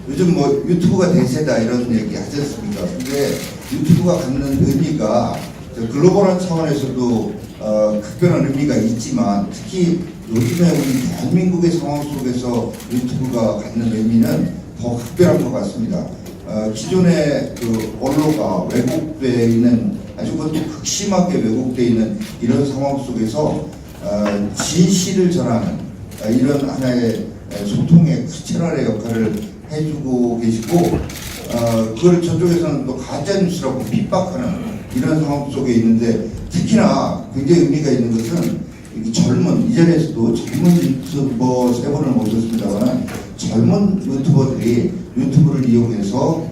요즘 뭐 유튜브가 대세다 이런 얘기 하지 않습니까? 근데 유튜브가 갖는 의미가 글로벌한 차원에서도 특별한 의미가 있지만 특히 요즘에 우리 대한민국의 상황 속에서 유튜브가 갖는 의미는 더 특별한 것 같습니다. 기존의 그 언론가 왜곡되어 있는 아주 그것도 극심하게 왜곡되어 있는 이런 상황 속에서 진실을 전하는 이런 하나의 소통의 채널의 역할을 해주고 계시고 그걸 저쪽에서는 또 가짜뉴스라고 핍박하는 이런 상황 속에 있는데 특히나 굉장히 의미가 있는 것은 젊은 이전에서도 젊은 유튜버 세 분을 모셨습니다만 젊은 유튜버들이 유튜브를 이용해서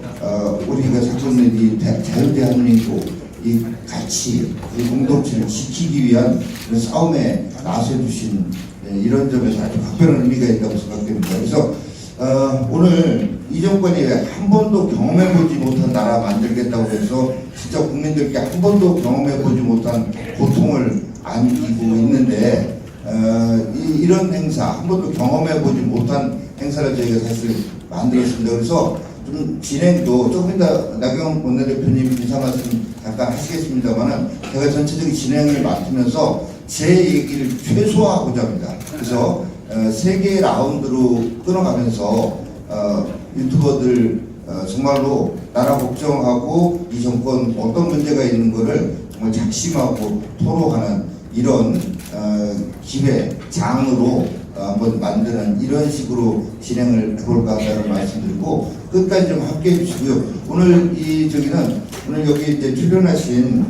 우리가 갖고 있는 이 자유대한민국 이 가치, 이 공동체를 지키기 위한 그런 싸움에 나서주신 이런 점에서 아주 각별한 의미가 있다고 생각됩니다. 그래서 오늘 이 정권이 한 번도 경험해보지 못한 나라 만들겠다고 해서 진짜 국민들께 한 번도 경험해보지 못한 고통을 안기고 있는데 이런 행사, 한 번도 경험해보지 못한 행사를 저희가 사실 만들었습니다. 그래서 좀 진행도 조금 이따 나경원 원내대표님 인사 말씀 잠깐 하시겠습니다만은 제가 전체적인 진행을 맡으면서 제 얘기를 최소화하고자 합니다. 그래서 세 개의 라운드로 끊어가면서 유튜버들 정말로 나라 걱정하고 이 정권 어떤 문제가 있는 거를 정말 작심하고 토로하는 이런 기회, 장으로 한번 만드는 이런 식으로 진행을 해볼까 하는 말씀드리고 끝까지 좀 함께 해주시고요. 오늘 오늘 여기 이제 출연하신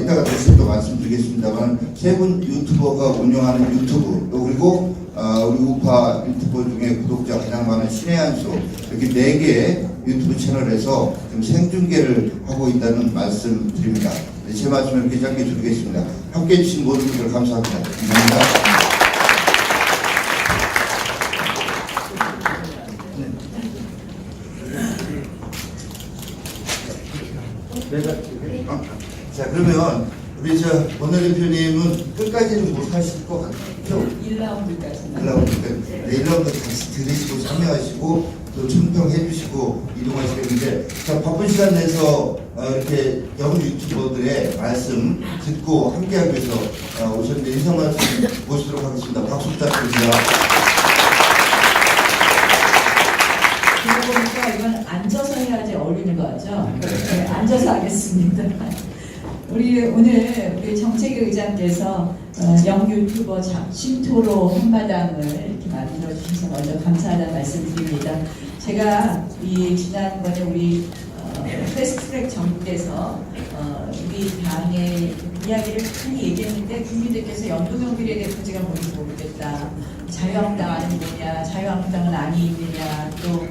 이따가 다시 또 말씀드리겠습니다만 세 분 유튜버가 운영하는 유튜브 또 그리고 우리 우파 유튜버 중에 구독자 가장 많은 신의 한수 이렇게 4개 유튜브 채널에서 지금 생중계를 하고 있다는 말씀 드립니다. 제 말씀을 이렇게 짧게 드리겠습니다. 함께 해주신 모든 분들 감사합니다. 감사합니다. 자, 그러면 우리 원내대표님은 끝까지는 못 하실 것 같아요. 1라운드까지. 1라운드 다시 들으시고 참여하시고 또 청평해 주시고 이동하시겠는데 자, 바쁜 시간 내서 이렇게 영 유튜버들의 말씀 듣고 함께하기 위해서 오셨는데 인사 말씀 모시도록 하겠습니다. 박수 부탁드립니다. 그러고 보니까 이건 앉아서 해야지 어울리는 거 같죠? 네, 앉아서 하겠습니다. 오늘 우리 정책위 의장께서 영 유튜버 쉼토로 한마당을 이렇게 만들어 주셔서 먼저 감사하다는 말씀드립니다. 제가 이 지난번에 우리 패스트트랙 정국에서 우리 당의 이야기를 많이 얘기했는데 국민들께서 연동형비례 대표제가 뭔지 모르겠다. 자유한국당은 뭐냐, 자유한국당은 아니 있느냐, 또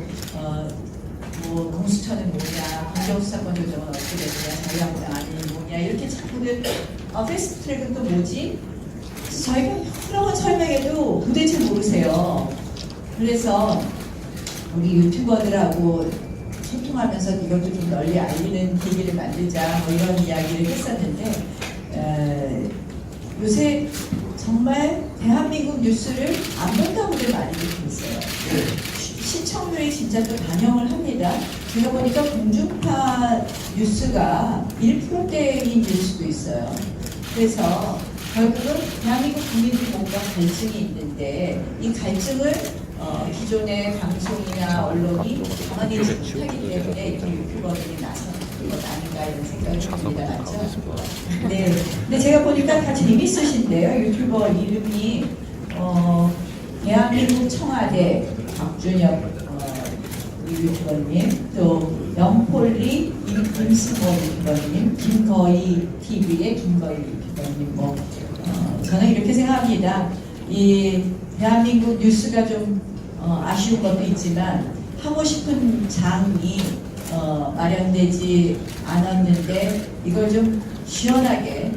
뭐 공수처는 뭐냐, 공정수사권 조정은 어떻게 되느냐, 자유한국당 아니 뭐냐 이렇게 자꾸들 패스트트랙은 또 뭐지? 저희가 여러 번 설명해도 도대체 모르세요. 그래서 우리 유튜버들하고 소통하면서 이것도 좀 널리 알리는 계기를 만들자 뭐 이런 이야기를 했었는데 요새 정말 대한민국 뉴스를 안 본다고 많이 듣고 있어요. 시청률이 진짜 또 반영을 합니다. 제가 보니까 공중파 뉴스가 1%대인 뉴스도 있어요. 그래서 결국은 대한민국 국민들이 뭔가 갈증이 있는데 이 갈증을 기존의 방송이나 언론이 가만히 못하기 때문에 이렇게 유튜버들이 나서는 것 아닌가 이런 생각이 듭니다. 맞죠? 네. 근데 제가 보니까 다 재밌으신데요. 유튜버 이름이 대한민국 청와대 박준혁 유튜버님, 또 영폴리 임승호 유튜버님, 김거희 TV의 김거희 유튜버님, 저는 이렇게 생각합니다. 이 대한민국 뉴스가 좀 아쉬운 것도 있지만 하고 싶은 장이 마련되지 않았는데 이걸 좀 시원하게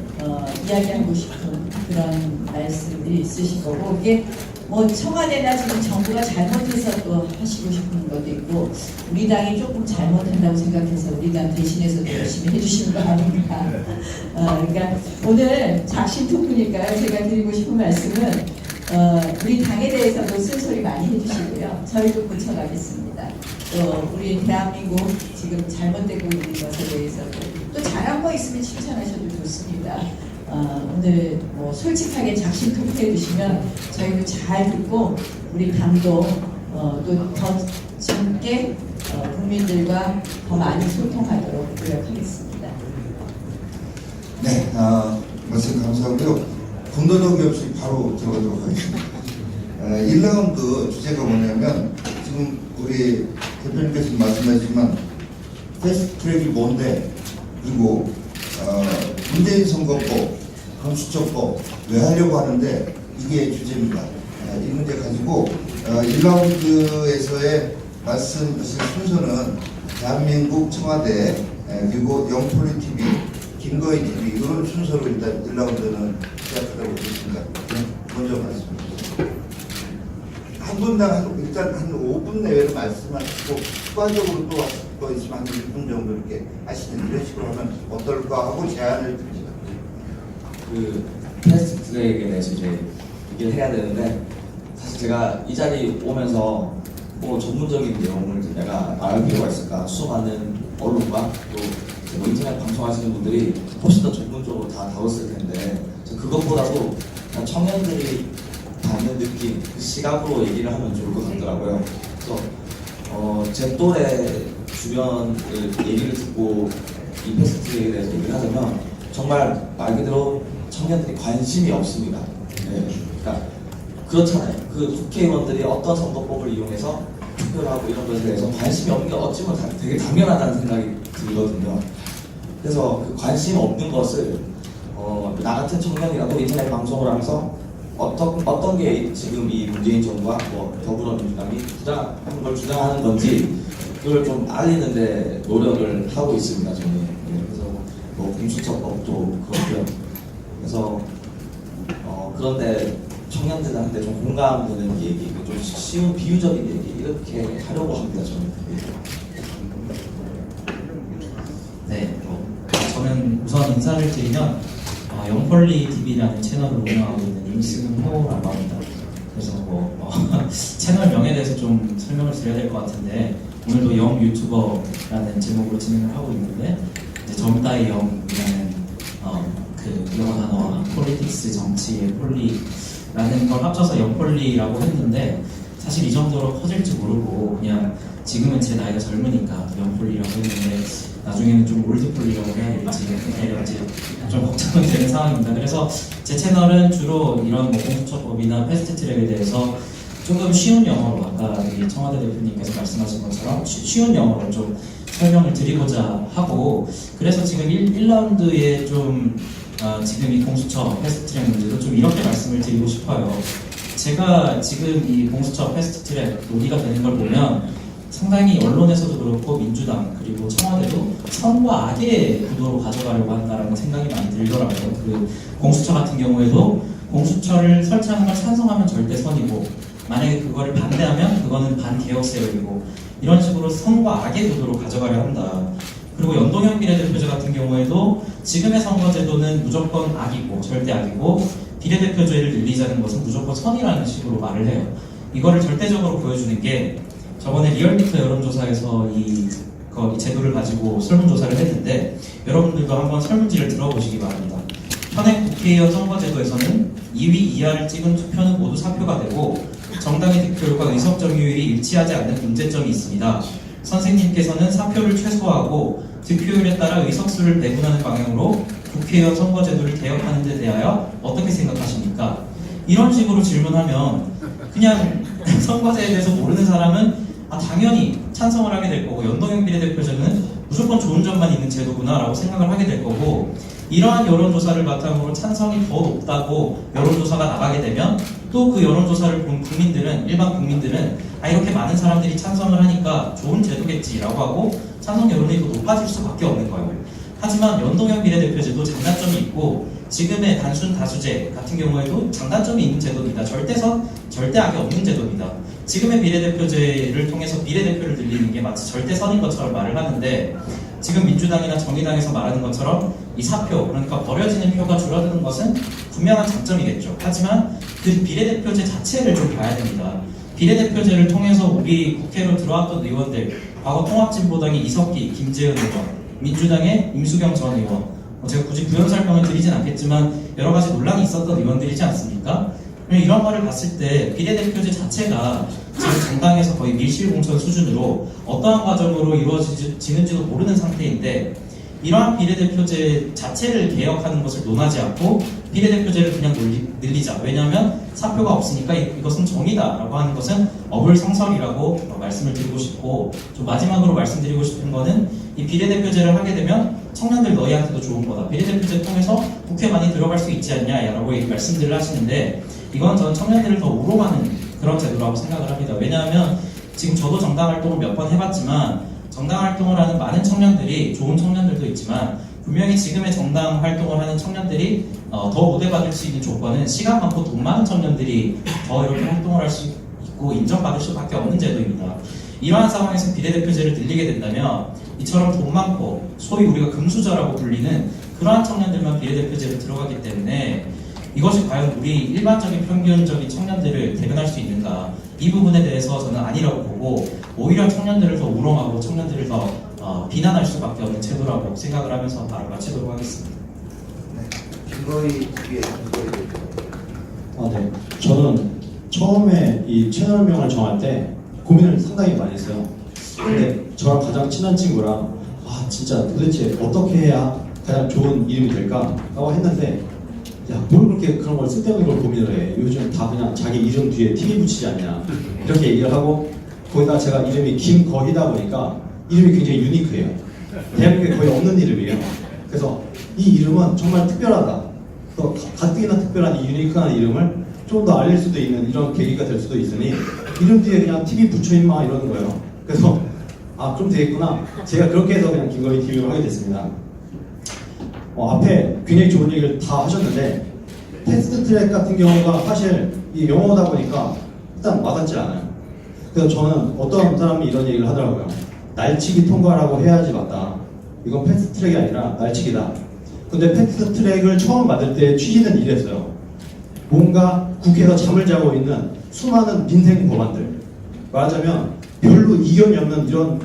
이야기하고 싶은 그런 말씀들이 있으신 거고 이게 뭐 청와대나 지금 정부가 잘못해서 또 하시고 싶은 것도 있고 우리 당이 조금 잘못한다고 생각해서 우리 당 대신해서 열심히 해주시는 거 아닙니까? 그러니까 오늘 작심 토크니까요. 제가 드리고 싶은 말씀은 우리 당에 대해서도 쓴소리 많이 해주시고요. 저희도 고쳐가겠습니다. 또 우리 대한민국 지금 잘못되고 있는 것에 대해서도 또 잘한 거 있으면 칭찬하셔도 좋습니다. 오늘 뭐 솔직하게 작심 투표해 주시면 저희도 잘 듣고 우리 당도 또 더 젊게 국민들과 더 많이 소통하도록 노력하겠습니다. 네, 말씀 감사하고요. 군더더기 없이 바로 들어가도록 하겠습니다. 1라운드 주제가 뭐냐면 지금 우리 대표님께서 말씀하셨지만 패스트트랙이 뭔데, 그리고 문재인 선거법, 공수처법 왜 하려고 하는데, 이게 주제입니다. 이 문제 가지고 1라운드에서의 말씀하신 순서는 대한민국 청와대, 그리고 영폴리TV, 김거희TV 이런 순서로 일단 1라운드는 시작하도록 하겠습니다. 먼저 말씀해주세요. 한 분당 일단 한 5분 내외로 말씀하시고 추가적으로 또 있으면 한 1분 정도 이렇게 하시는 이런 식으로 하면 어떨까 하고 제안을 드립니다. 그 패스트트랙에 대해서 이제 얘기를 해야 되는데, 사실 제가 이 자리 오면서 뭐 전문적인 내용을 내가 말할 필요가 있을까, 수많은 언론과 또 인터넷 방송하시는 분들이 훨씬 더 전문적으로 다 다뤘을 텐데, 그것보다도 그냥 청년들이 받는 느낌, 그 시각으로 얘기를 하면 좋을 것 같더라고요. 그래서 제 또래 주변 얘기를 듣고 이 패스트트랙에 대해서 얘기를 하자면 정말 말 그대로 청년들이 관심이 없습니다. 네. 그러니까 그렇잖아요. 그 국회의원들이 어떤 선거법을 이용해서 투표를 하고 이런 것에 대해서 관심이 없는 게 어찌보면 되게 당연하다는 생각이 들거든요. 그래서 그 관심 없는 것을 나 같은 청년이라도 인터넷 방송을 하면서 어떤 게 지금 이 문재인 정부와 뭐 더불어민주당이 주장하는 걸 주장하는 건지 그걸 좀 알리는데 노력을 하고 있습니다. 저는. 네, 그래서 뭐 공수처법도 그렇고요. 그래서 그런데 청년들한테 좀 공감되는 얘기, 좀 쉬운 비유적인 얘기 이렇게 하려고 합니다. 저는. 네, 저는 우선 인사를 드리면 영폴리TV라는 채널을 운영하고 있는 임승호라고 합니다. 그래서 채널 명에 대해서 좀 설명을 드려야 될 것 같은데, 오늘도 영 유튜버라는 제목으로 진행을 하고 있는데, 이제 젊다의 영이라는 그 영어 단어와 폴리틱스, 정치의 폴리라는 걸 합쳐서 영폴리라고 했는데, 사실 이 정도로 커질 줄 모르고 그냥 지금은 제 나이가 젊으니까 영폴리라고 했는데 나중에는 좀 올드폴리라고 해야 될지 좀 걱정은 되는 상황입니다. 그래서 제 채널은 주로 이런 공수처법이나 패스트트랙에 대해서 조금 쉬운 영어로, 아까 우리 청와대 대표님께서 말씀하신 것처럼 쉬운 영어로 좀 설명을 드리고자 하고, 그래서 지금 1라운드에 좀 지금 이 공수처 패스트트랙 문제도 좀 이렇게 말씀을 드리고 싶어요. 제가 지금 이 공수처 패스트트랙 논의가 되는 걸 보면 상당히 언론에서도 그렇고 민주당 그리고 청와대도 선과 악의 구도로 가져가려고 한다라는 생각이 많이 들더라고요. 그 공수처 같은 경우에도 공수처를 설치하는 걸 찬성하면 절대 선이고, 만약에 그거를 반대하면 그거는 반개혁 세력이고, 이런 식으로 선과 악의 구도로 가져가려 한다. 그리고 연동형 비례대표제 같은 경우에도 지금의 선거제도는 무조건 악이고 절대 악이고, 비례대표제를 늘리자는 것은 무조건 선이라는 식으로 말을 해요. 이거를 절대적으로 보여주는 게, 저번에 리얼미터 여론조사에서 이 제도를 가지고 설문조사를 했는데, 여러분들도 한번 설문지를 들어보시기 바랍니다. 현행 국회의원 선거제도에서는 2위 이하를 찍은 투표는 모두 사표가 되고, 정당의 득표율과 의석 점유율이 일치하지 않는 문제점이 있습니다. 선생님께서는 사표를 최소화하고 득표율에 따라 의석수를 배분하는 방향으로 국회의원 선거제도를 개혁하는 데 대하여 어떻게 생각하십니까? 이런 식으로 질문하면 그냥 선거제에 대해서 모르는 사람은 당연히 찬성을 하게 될 거고, 연동형 비례대표제는 무조건 좋은 점만 있는 제도구나 라고 생각을 하게 될 거고, 이러한 여론조사를 바탕으로 찬성이 더 높다고 여론조사가 나가게 되면 또 그 여론조사를 본 국민들은, 일반 국민들은 이렇게 많은 사람들이 찬성을 하니까 좋은 제도겠지라고 하고 찬성 여론이 더 높아질 수밖에 없는 거예요. 하지만 연동형 비례대표제도 장단점이 있고, 지금의 단순 다수제 같은 경우에도 장단점이 있는 제도입니다. 절대악이 없는 제도입니다. 지금의 비례대표제를 통해서 비례대표를 늘리는 게 마치 절대선인 것처럼 말을 하는데 지금 민주당이나 정의당에서 말하는 것처럼 이 사표, 그러니까 버려지는 표가 줄어드는 것은 분명한 장점이겠죠. 하지만 그 비례대표제 자체를 좀 봐야 됩니다. 비례대표제를 통해서 우리 국회로 들어왔던 의원들, 과거 통합진보당의 이석기, 김재은 의원, 민주당의 임수경 전 의원, 제가 굳이 부연 설명을 드리진 않겠지만 여러 가지 논란이 있었던 의원들이지 않습니까? 이런 거를 봤을 때 비례대표제 자체가 지금 정당에서 거의 밀실공천 수준으로 어떠한 과정으로 이루어지는지도 모르는 상태인데 이러한 비례대표제 자체를 개혁하는 것을 논하지 않고 비례대표제를 그냥 늘리자. 왜냐하면 사표가 없으니까 이것은 정의다라고 하는 것은 어불성설이라고 말씀을 드리고 싶고, 좀 마지막으로 말씀드리고 싶은 거는 이 비례대표제를 하게 되면 청년들 너희한테도 좋은 거다. 비례대표제 통해서 국회 많이 들어갈 수 있지 않냐라고 말씀들을 하시는데 이건 저는 청년들을 더 우롱하는 그런 제도라고 생각을 합니다. 왜냐하면 지금 저도 정당 활동을 몇 번 해봤지만 정당 활동을 하는 많은 청년들이, 좋은 청년들도 있지만 분명히 지금의 정당 활동을 하는 청년들이 더 우대받을 수 있는 조건은 시간 많고 돈 많은 청년들이 더 이렇게 활동을 할 수 있고 인정받을 수밖에 없는 제도입니다. 이러한 상황에서 비례대표제를 늘리게 된다면 이처럼 돈 많고 소위 우리가 금수저라고 불리는 그러한 청년들만 비례대표제로 들어가기 때문에 이것이 과연 우리 일반적인 평균적인 청년들을 대변할 수 있는가, 이 부분에 대해서 저는 아니라고 보고 오히려 청년들을 더 우롱하고 청년들을 더 비난할 수밖에 없는 제도라고 생각을 하면서 말을 마치도록 하겠습니다. 김거희 TV의 네. 저는 처음에 이 채널명을 정할 때 고민을 상당히 많이 했어요. 근데 저랑 가장 친한 친구랑 진짜 도대체 어떻게 해야 가장 좋은 이름이 될까? 라고 했는데 뭘 그렇게 그런 걸 쓸데없는 걸 고민을 해. 요즘 다 그냥 자기 이름 뒤에 TV 붙이지 않냐. 이렇게 얘기를 하고 거기다 제가 이름이 김거희다 보니까 이름이 굉장히 유니크해요. 대한민국에 거의 없는 이름이에요. 그래서 이 이름은 정말 특별하다. 또 가뜩이나 특별한 이 유니크한 이름을 좀 더 알릴 수도 있는 이런 계기가 될 수도 있으니 이름 뒤에 그냥 TV 붙여 임마 이러는 거예요. 그래서 그럼 되겠구나. 제가 그렇게 해서 그냥 김거희 TV로 하게 됐습니다. 앞에 굉장히 좋은 얘기를 다 하셨는데 패스트 트랙 같은 경우가 사실 이 영어다 보니까 일단 와닿지 않아요. 그래서 저는 어떤 사람이 이런 얘기를 하더라고요. 날치기 통과라고 해야지 맞다. 이건 패스트 트랙이 아니라 날치기다. 근데 패스트 트랙을 처음 만들 때 취지는 이랬어요. 뭔가 국회에서 잠을 자고 있는 수많은 민생 법안들, 말하자면 별로 이견이 없는 이런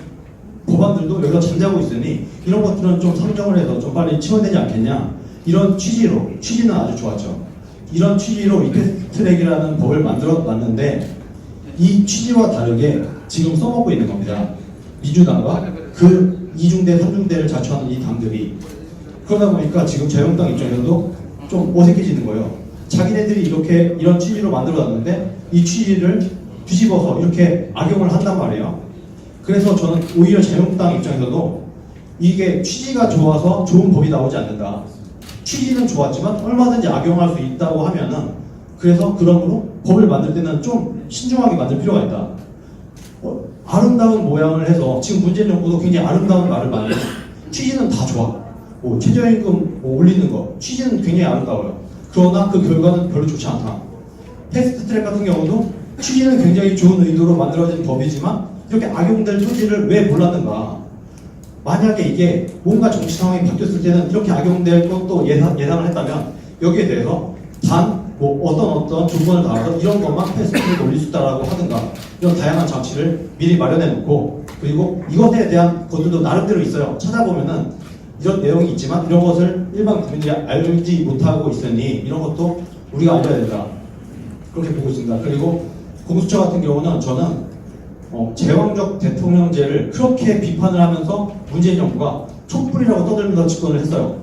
법안들도 여기서 잠자고 있으니 이런 것들은 좀 상정을 해서 좀 빨리 치워내지 않겠냐, 이런 취지로, 취지는 아주 좋았죠. 이런 취지로 이 패스트트랙이라는 법을 만들어 놨는데 이 취지와 다르게 지금 써먹고 있는 겁니다. 민주당과 그 이중대, 삼중대를 자처하는 이 당들이. 그러다 보니까 지금 자유한국당 입장에서도 좀 어색해지는 거예요. 자기네들이 이렇게 이런 취지로 만들어 놨는데 이 취지를 뒤집어서 이렇게 악용을 한단 말이에요. 그래서 저는 오히려 자유한국당 입장에서도 이게 취지가 좋아서 좋은 법이 나오지 않는다. 취지는 좋았지만 얼마든지 악용할 수 있다고 하면은, 그래서 그러므로 법을 만들 때는 좀 신중하게 만들 필요가 있다. 아름다운 모양을 해서 지금 문재인 정부도 굉장히 아름다운 말을 많이 해요. 취지는 다 좋아. 최저임금 올리는 거 취지는 굉장히 아름다워요. 그러나 그 결과는 별로 좋지 않다. 패스트트랙 같은 경우도 취지는 굉장히 좋은 의도로 만들어진 법이지만 이렇게 악용될 소지를 왜 몰랐는가. 만약에 이게 뭔가 정치 상황이 바뀌었을 때는 이렇게 악용될 것도 예상을 했다면 여기에 대해서 단 어떤 조건을 달아서 이런 것만 패스트트랙에 올릴 수 있다라고 하든가, 이런 다양한 장치를 미리 마련해 놓고, 그리고 이것에 대한 것들도 나름대로 있어요. 찾아보면은 이런 내용이 있지만 이런 것을 일반 국민들이 알지 못하고 있으니 이런 것도 우리가 알려야 된다. 그렇게 보고 있습니다. 그리고 공수처 같은 경우는 저는 제왕적 대통령제를 그렇게 비판을 하면서 문재인 정부가 촛불이라고 떠들면서 집권을 했어요.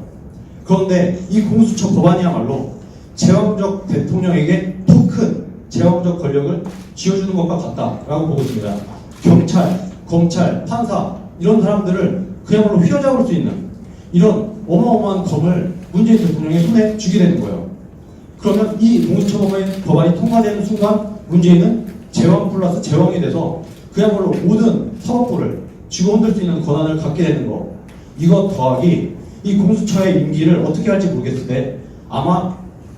그런데 이 공수처 법안이야말로 제왕적 대통령에게 더 큰 제왕적 권력을 쥐어주는 것과 같다라고 보고 있습니다. 경찰, 검찰, 판사 이런 사람들을 그야말로 휘어잡을 수 있는 이런 어마어마한 검을 문재인 대통령의 손에 쥐게 되는 거예요. 그러면 이 공수처 법안이 통과되는 순간 문재인은 제왕 플러스 제왕이 돼서 그야말로 모든 사법부를 쥐고 흔들 수 있는 권한을 갖게 되는 거. 이것 더하기 이 공수처의 임기를 어떻게 할지 모르겠을 때 아마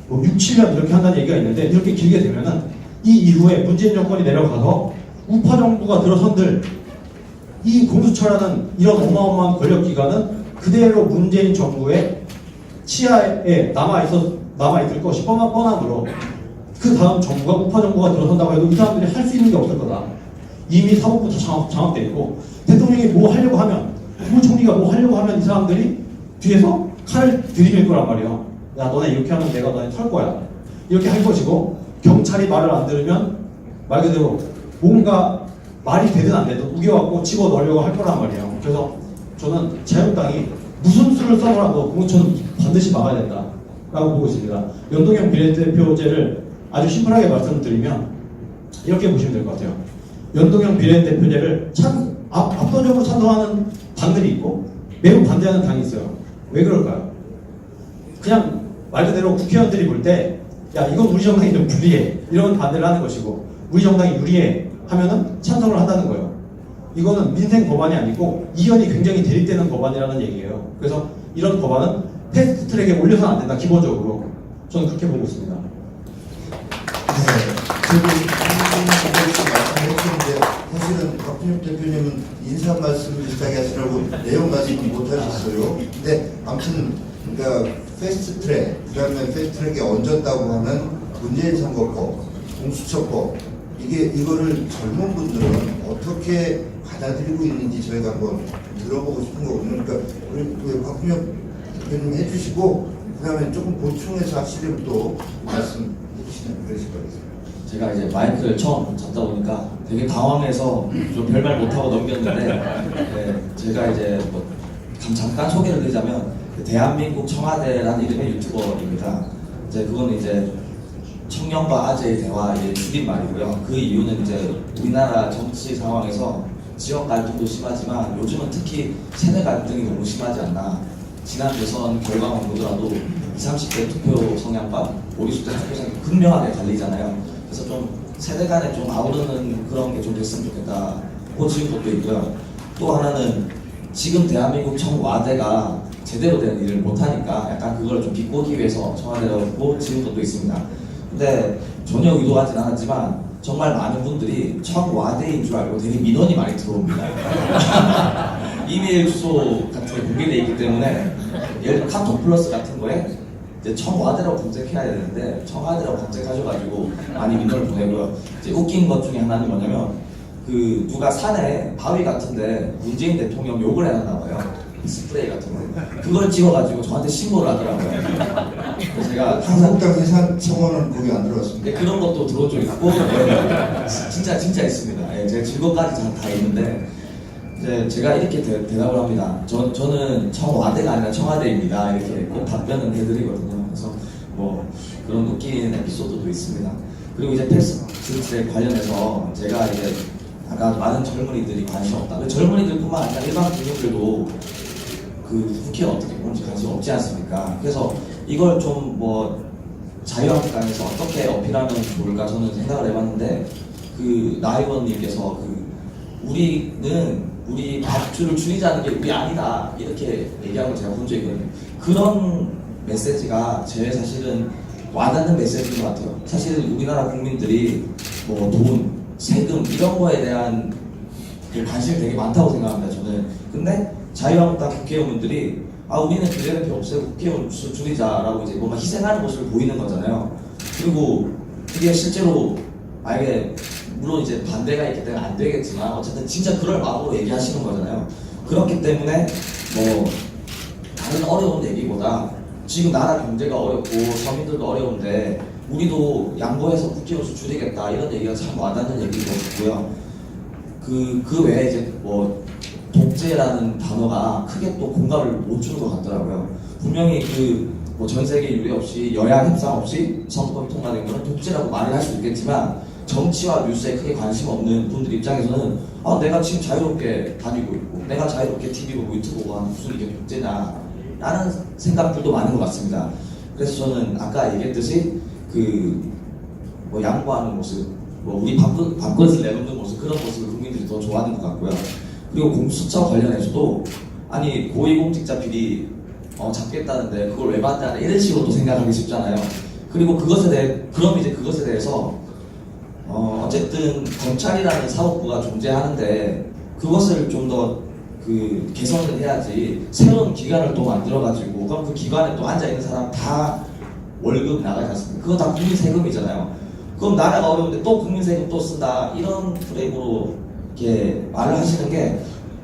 뭐 6, 7년 이렇게 한다는 얘기가 있는데 이렇게 길게 되면은 이 이후에 문재인 정권이 내려가서 우파 정부가 들어선들 이 공수처라는 이런 어마어마한 권력기관은 그대로 문재인 정부의 치하에 남아있을 것이 뻔함으로 그 다음 정부가 우파 정부가 들어선다고 해도 이 사람들이 할 수 있는 게 없을 거다. 이미 사법부터 장악돼 있고 대통령이 뭐 하려고 하면 국무총리가 뭐 하려고 하면 이 사람들이 뒤에서 칼을 들이밀 거란 말이야. 야 너네 이렇게 하면 내가 너네 털 거야. 이렇게 할 것이고 경찰이 말을 안 들으면 말 그대로 뭔가 말이 되든 안 되든 우겨갖고 집어넣으려고 할 거란 말이에요. 그래서 저는 자유당이 무슨 수를 써더라도 공수처는 반드시 막아야 된다라고 보고 있습니다. 연동형 비례대표제를 아주 심플하게 말씀드리면 이렇게 보시면 될 것 같아요. 연동형 비례대표제를 압도적으로 찬성하는 당들이 있고 매우 반대하는 당이 있어요. 왜 그럴까요? 그냥 말 그대로 국회의원들이 볼 때 야 이건 우리 정당이 좀 불리해 이런 반대를 하는 것이고 우리 정당이 유리해 하면은 찬성을 한다는 거예요. 이거는 민생 법안이 아니고 이견이 굉장히 대립되는 법안이라는 얘기예요. 그래서 이런 법안은 패스트 트랙에 올려서는 안 된다. 기본적으로 저는 그렇게 보고 있습니다. 말씀해주셨는데 사실은 박준엽 대표님은 인사 말씀 비슷하게 하시라고 내용 말씀 못 하셨어요. 근데 아무튼 그러니까 패스트 트랙, 그다음에 패스트 트랙에 얹었다고 하는 문재인 선거법, 공수처법 이거를 젊은 분들은 어떻게 받아들이고 있는지 저희가 한번 들어보고 싶은 거거든요. 그러니까 우리 박준엽 대표님 해주시고 그다음에 조금 보충해서 하시려면 또 말씀해 주시면 그러실 것 같아요. 제가 이제 마이크를 처음 잡다 보니까 되게 당황해서 좀 별말 못하고 넘겼는데 네, 제가 이제 뭐 잠깐 소개를 드리자면 대한민국 청와대라는 이름의 유튜버입니다. 이제 그건 이제 청년과 아재의 대화 이제 줄임말이고요. 그 이유는 이제 우리나라 정치 상황에서 지역 갈등도 심하지만 요즘은 특히 세대 갈등이 너무 심하지 않나. 지난 대선 결과만 보더라도 20, 30대 투표 성향과 50, 60대 투표 성향이 극명하게 갈리잖아요. 그래서 좀 세대 간에 좀 아우르는 그런 게 좀 됐으면 좋겠다. 그 지금 것도 있고요. 또 하나는 지금 대한민국 청와대가 제대로 된 일을 못하니까 약간 그걸 좀 비꼬기 위해서 청와대라고 지은 것도 있습니다. 근데 전혀 의도하진 않았지만 정말 많은 분들이 청와대인 줄 알고 되게 민원이 많이 들어옵니다. 이메일 주소 같은 게 공개되어 있기 때문에 예를 들어 카톡 플러스 같은 거에 이제 청와대라고 검색해야 되는데 청와대라고 검색하셔가지고 많이 민원을 보내고요. 이제 웃긴 것 중에 하나는 뭐냐면 그 누가 산에 바위 같은데 문재인 대통령 욕을 해놨나 봐요. 스프레이 같은 거 그걸 찍어가지고 저한테 신고를 하더라고요. 그래서 제가 항상 한국당 해산 청원은 거기 안 들어갔습니다. 그런 것도 들어온 적 있고 진짜 있습니다. 예, 제 증거까지 다 있는데 이제 제가 이렇게 대답을 합니다. 저는 청와대가 아니라 청와대입니다. 이렇게 꼭 답변을 해드리거든요. 그래서 뭐 그런 웃긴 에피소드도 있습니다. 그리고 이제 패스트트랙 관련해서 제가 이제 아까 많은 젊은이들이 관심 없다. 젊은이들뿐만 아니라 일반 국민들도 그 국회는 어떻게 보는지 관심 없지 않습니까? 그래서 이걸 좀 뭐 자유한국당에서 어떻게 어필하면 좋을까 저는 생각을 해봤는데 그 나 의원님께서 우리 밥줄을 줄이자는 게 우리 아니다 이렇게 얘기하는 걸 제가 본 적이 있거든요. 그런 메시지가 제일 사실은 와닿는 메시지인 것 같아요. 사실은 우리나라 국민들이 뭐 돈, 세금 이런 거에 대한 그 관심이 되게 많다고 생각합니다. 저는. 근데 자유한국당 국회의원들이 우리는 비례대표 없애고 국회의원 수 줄이자라고 이제 뭔가 희생하는 모습을 보이는 거잖아요. 그리고 그게 실제로 만약에 물론 이제 반대가 있기 때문에 안 되겠지만 어쨌든 진짜 그럴 마음으로 얘기하시는 거잖아요. 그렇기 때문에 뭐 다른 어려운 얘기보다 지금 나라 경제가 어렵고 서민들도 어려운데 우리도 양보해서 국회의원 수 줄이겠다 이런 얘기가 참 와닿는 얘기고요. 그 외에 이제 뭐 독재라는 단어가 크게 또 공감을 못 주는 것 같더라고요. 분명히 뭐 전 세계 유례 없이 여야 협상 없이 선거법이 통과된 거는 독재라고 말을 할 수 있겠지만 정치와 뉴스에 크게 관심 없는 분들 입장에서는 내가 지금 자유롭게 다니고 있고 내가 자유롭게 TV 보고 유튜브 보고 하는 무슨 이게 독재냐 라는 생각들도 많은 것 같습니다. 그래서 저는 아까 얘기했듯이 뭐 양보하는 모습, 뭐 우리 밥그릇을 내놓는 모습 그런 모습을 국민들이 더 좋아하는 것 같고요. 그리고 공수처 관련해서도 고위공직자 비리 잡겠다는데 그걸 왜 반대하냐 이런 식으로 또 생각하기 쉽잖아요. 그리고 그럼 이제 그것에 대해서 어쨌든 검찰이라는 사법부가 존재하는데 그것을 좀 더 개선을 해야지 새로운 기관을 또 만들어가지고 그럼 그 기관에 또 앉아있는 사람 다 월급 나가지 않습니까? 그거 다 국민 세금이잖아요. 그럼 나라가 어려운데 또 국민 세금 또 쓴다 이런 프레임으로 이렇게 말을 하시는 게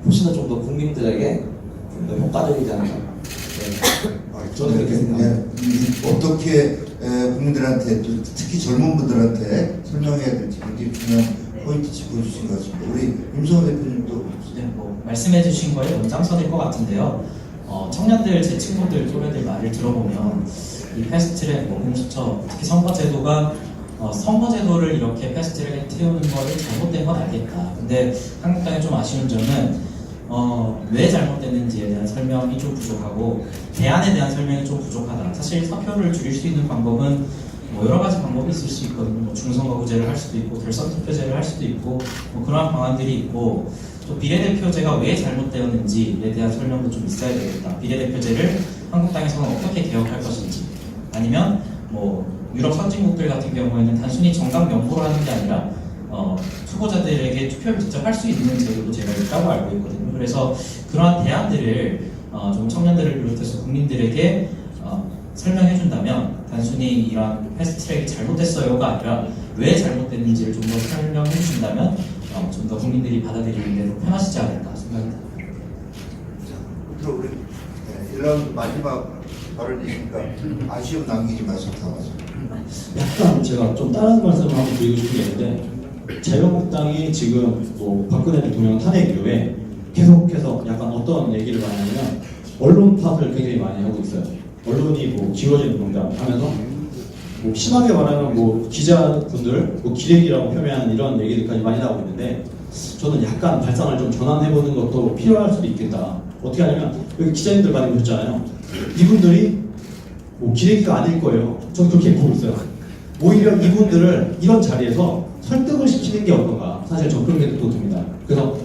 훨씬 좀 더 국민들에게 좀 더 효과적이지 않을까. 네. 저는 그렇게 생각합니다. 어떻게 국민들한테 또 특히 젊은 분들한테 설명해야 될지 굉장히 중요한 포인트 짚어주신 것 같습니다. 우리 임성원 대표님도 네, 말씀해주신 거에 연장선일 것 같은데요. 청년들, 제 친구들, 또래들 말을 들어보면 이 패스트트랙, 공수처, 특히 선거제도가 선거제도를 이렇게 패스트트랙에 태우는 거를 잘못된 건 알겠다. 근데 한국당의 좀 아쉬운 점은 왜 잘못됐는지에 대한 설명이 좀 부족하고 대안에 대한 설명이 좀 부족하다. 사실 사표를 줄일 수 있는 방법은 여러 가지 방법이 있을 수 있거든요. 중선거구제를 할 수도 있고 결선 투표제를 할 수도 있고 그러한 방안들이 있고 또 비례대표제가 왜 잘못되었는지에 대한 설명도 좀 있어야 되겠다. 비례대표제를 한국당에서는 어떻게 개혁할 것인지 아니면 유럽 선진국들 같은 경우에는 단순히 정당 명부로 하는 게 아니라 후보자들에게 투표를 직접 할 수 있는 제도도 제가 있다고 알고 있거든요. 그래서 그러한 대안들을 좀 청년들을 비롯해서 국민들에게 설명해준다면 단순히 이런 패스트트랙이 잘못됐어요가 아니라 왜 잘못됐는지를 좀 더 설명해준다면 좀 더 국민들이 받아들이는 데도 편하시지 않을까 생각합니다. 자, 우리 1라운드 마지막 발언이니까 아쉬움 남기지 마시고 다 마시고. 약간 제가 좀 다른 말씀을 한번 드리고 싶은 게 있는데 자유한국당이 지금 박근혜 대통령 탄핵 이후에 계속해서 약간 어떤 얘기를 많이 하냐면 언론 탓을 굉장히 많이 하고 있어요. 언론이 지워지는 농담 하면서 심하게 말하면 기자분들 기레기라고 표현하는 이런 얘기들까지 많이 나오고 있는데 저는 약간 발상을 좀 전환해보는 것도 필요할 수도 있겠다. 어떻게 하냐면 여기 기자님들 많이 오셨잖아요. 이분들이 기레기가 아닐 거예요. 저는 그렇게 보고 있어요. 오히려 이분들을 이런 자리에서 설득을 시키는 게 어떤가. 사실 저는 그런 생각도 듭니다. 그래서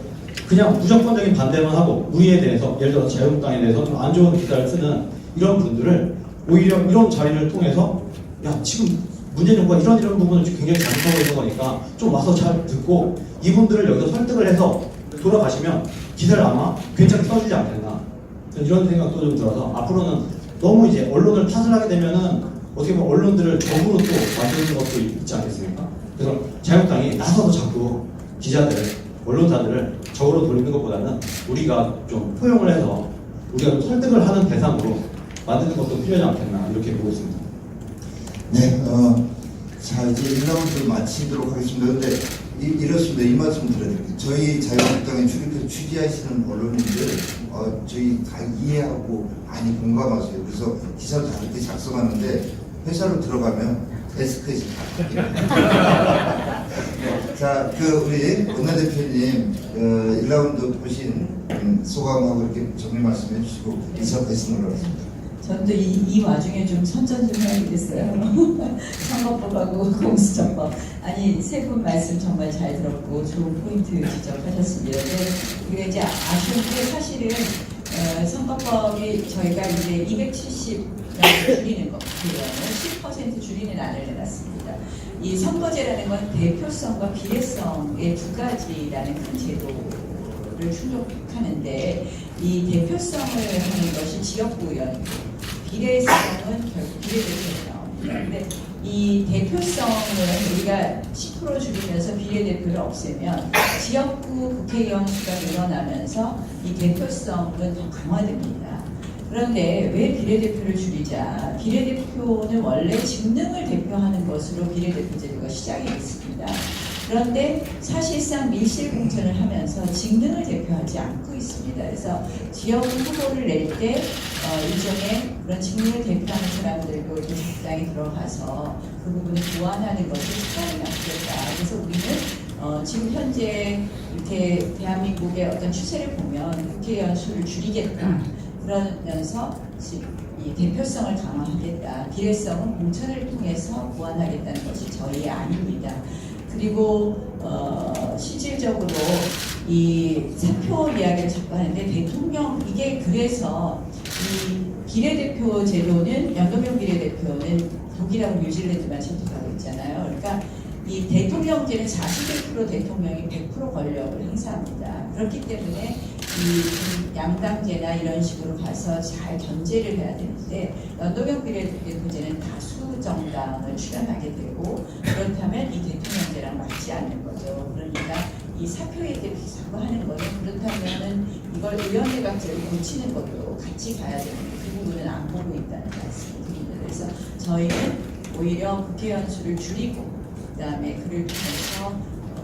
그냥 무조건적인 반대만 하고 우리에 대해서 예를 들어 자유한국당에 대해서 좀 안 좋은 기사를 쓰는 이런 분들을 오히려 이런 자리를 통해서 야 지금 문재인 정부가 이런 부분을 굉장히 잘못하고 있는 거니까 좀 와서 잘 듣고 이분들을 여기서 설득을 해서 돌아가시면 기사를 아마 괜찮게 써주지 않겠나 이런 생각도 좀 들어서 앞으로는 너무 이제 언론을 탓을 하게 되면은 어떻게 보면 언론들을 적으로 또 만드는 것도 있지 않겠습니까? 그래서 자유한국당이 나서서 자꾸 기자들, 언론사들을 적으로 돌리는 것보다는 우리가 좀 포용을 해서 우리가 좀 설득을 하는 대상으로 만드는 것도 필요하지 않겠나 이렇게 보고 있습니다. 네, 자 이제 1라운드 마치도록 하겠습니다. 근데 이렇습니다. 이 말씀 드려드릴게요. 저희 자유한국당에 출입해서 취재하시는 언론인들 저희 다 이해하고 많이 공감하세요. 그래서 기사를 다 이렇게 작성하는데 회사로 들어가면 데스크에서 다 자, 우리 원내대표님 1라운드 보신 소감하고 이렇게 정리 말씀해 주시고 2차 패스는 올라갔습니다. 저도 이 와중에 좀 선전 좀 해야겠어요. 선거법하고 공수처법. 아니, 세 분 말씀 정말 잘 들었고 좋은 포인트 지적하셨습니다. 근데 이게 이제 아쉬운 게 사실은 선거법이 저희가 이제 270을 줄이는 것, 그거는 10% 줄이는 안을 내놨습니다. 이 선거제라는 건 대표성과 비례성의 두 가지라는 큰 제도를 충족하는데 이 대표성을 하는 것이 지역구 의원, 비례성은 결국 비례대표에 나옵니다. 근데 이 대표성을 우리가 10% 줄이면서 비례대표를 없애면 지역구 국회의원 수가 늘어나면서 이 대표성은 더 강화됩니다. 그런데 왜 비례대표를 줄이자? 비례대표는 원래 직능을 대표하는 것으로 비례대표제도가 시작이 됐습니다. 그런데 사실상 밀실공천을 하면서 직능을 대표하지 않고 있습니다. 그래서 지역 후보를 낼 때 일종의 그런 직능을 대표하는 사람들도 적당히 들어가서 그 부분을 보완하는 것이 시간이 낫겠다. 그래서 우리는 지금 현재 이렇게 대한민국의 어떤 추세를 보면 국회의원 수를 줄이겠다. 그러면서 이 대표성을 강화하겠다. 비례성은 공천을 통해서 보완하겠다는 것이 저희의 아닙니다. 그리고 실질적으로 이 사표 이야기를 자꾸 하는데 대통령 이게 그래서 이 비례대표 제도는 연동형 비례대표는 독일하고 뉴질랜드만 채택하고 있잖아요. 그러니까 이 대통령제는 41% 대통령이 100% 권력을 행사합니다. 그렇기 때문에 이 양당제나 이런 식으로 가서 잘 견제를 해야 되는데 연동형 비례대표제는 다수 정당을 출연하게 되고 그렇다면 이 대통령제랑 맞지 않는 거죠. 그러니까 이 사표에 비슷하고 하는 거는 그렇다면은 이걸 의원내각제를 고치는 것도 같이 가야 되는데 그 부분은 안 보고 있다는 말씀을 드립니다. 그래서 저희는 오히려 국회의원 수를 줄이고 그다음에 그를 통해서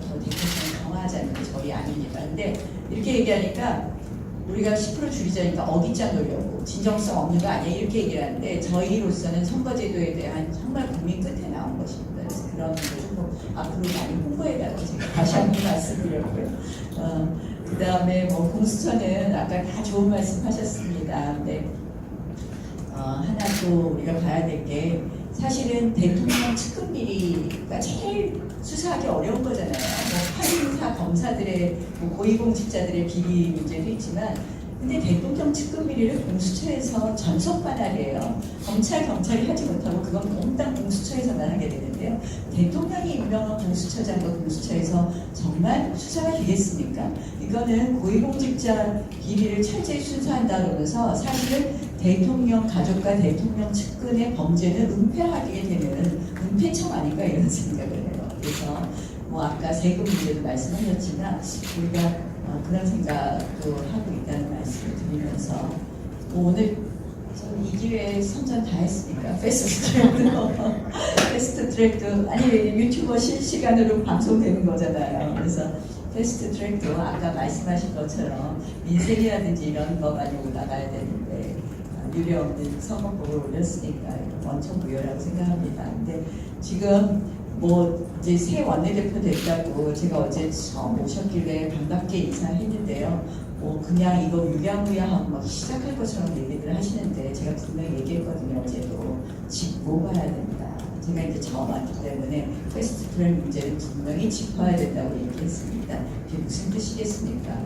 더 대표성을 강화하자는 게 저희 아닙니다. 근데 이렇게 얘기하니까 우리가 10% 줄이자니까 어깃장 놀려고 진정성 없는 거 아니야 이렇게 얘기를 하는데 저희로서는 선거제도에 대한 정말 고민 끝에 나온 것입니다. 그래서 그런 걸 좀 앞으로 많이 홍보해달라고 제가 다시 한번 말씀드렸고요. 그 다음에 뭐 공수처는 아까 다 좋은 말씀 하셨습니다. 근데 하나 또 우리가 봐야 될 게 사실은 대통령 측근 비리가 제일 수사하기 어려운 거잖아요. 뭐 8인사 검사들의 뭐 고위공직자들의 비리 문제도 있지만 근데 대통령 측근 비리를 공수처에서 전속 반환이에요. 검찰, 경찰이 하지 못하고 그건 몽땅 공수처에서만 하게 되는데요. 대통령이 임명한 공수처장과 공수처에서 정말 수사가 되겠습니까? 이거는 고위공직자 비리를 철저히 수사한다 그러면서 사실은 대통령 가족과 대통령 측근의 범죄는 은폐하게 되는 은폐청 아닌가 이런 생각을 해요. 그래서 뭐 아까 세금 문제도 말씀하셨지만 우리가 그런 생각도 하고 있다는 말씀을 드리면서 뭐 오늘 저는 이 기회에 선전 다 했으니까 패스트 트랙도 아니 유튜버 실시간으로 방송되는 거잖아요. 그래서 패스트 트랙도 아까 말씀하신 것처럼 민생이라든지 이런 거 많이 올라가야 되는데 유례 없는 선거법을 올렸으니까 원천 무효라고 생각합니다. 근데 지금 뭐 이제 새 원내대표 됐다고 제가 어제 처음 오셨길래 반갑게 인사했는데요. 뭐 그냥 이거 유야무야하고 막 시작할 것처럼 얘기를 하시는데 제가 분명히 얘기했거든요. 어제도 짚고 가야 된다. 제가 이제 처음 왔기 때문에 패스트 트랙 문제를 분명히 짚어야 된다고 얘기했습니다. 그게 무슨 뜻이겠습니까?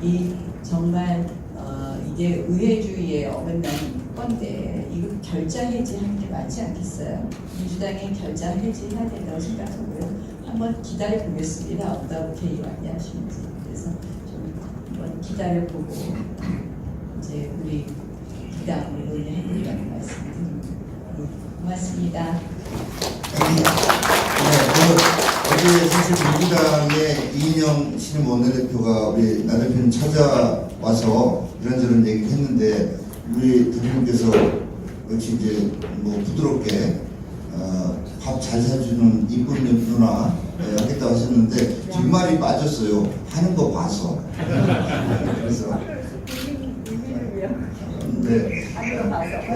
이 정말 이게 의회주의에 어긋난 건데 이거 결자 해지하는 게 맞지 않겠어요? 민주당이 결자 해지해야 된다고 생각하고요. 한번 기다려 보겠습니다. 어떻게 이야기하시는지. 그래서 좀 한번 기다려 보고 이제 우리 기당을 논의해보리라는 말씀드립니다. 고맙습니다. 어제 사실 민주당의 이인영 신임 원내대표가 우리 나 대표님 찾아와서 이런저런 얘기를 했는데 우리 대표님께서 역시 이제 뭐 부드럽게 밥 잘 사주는 이쁜 누나 하겠다고 하셨는데 뒷말이 빠졌어요. 하는 거 봐서. 그래서 네.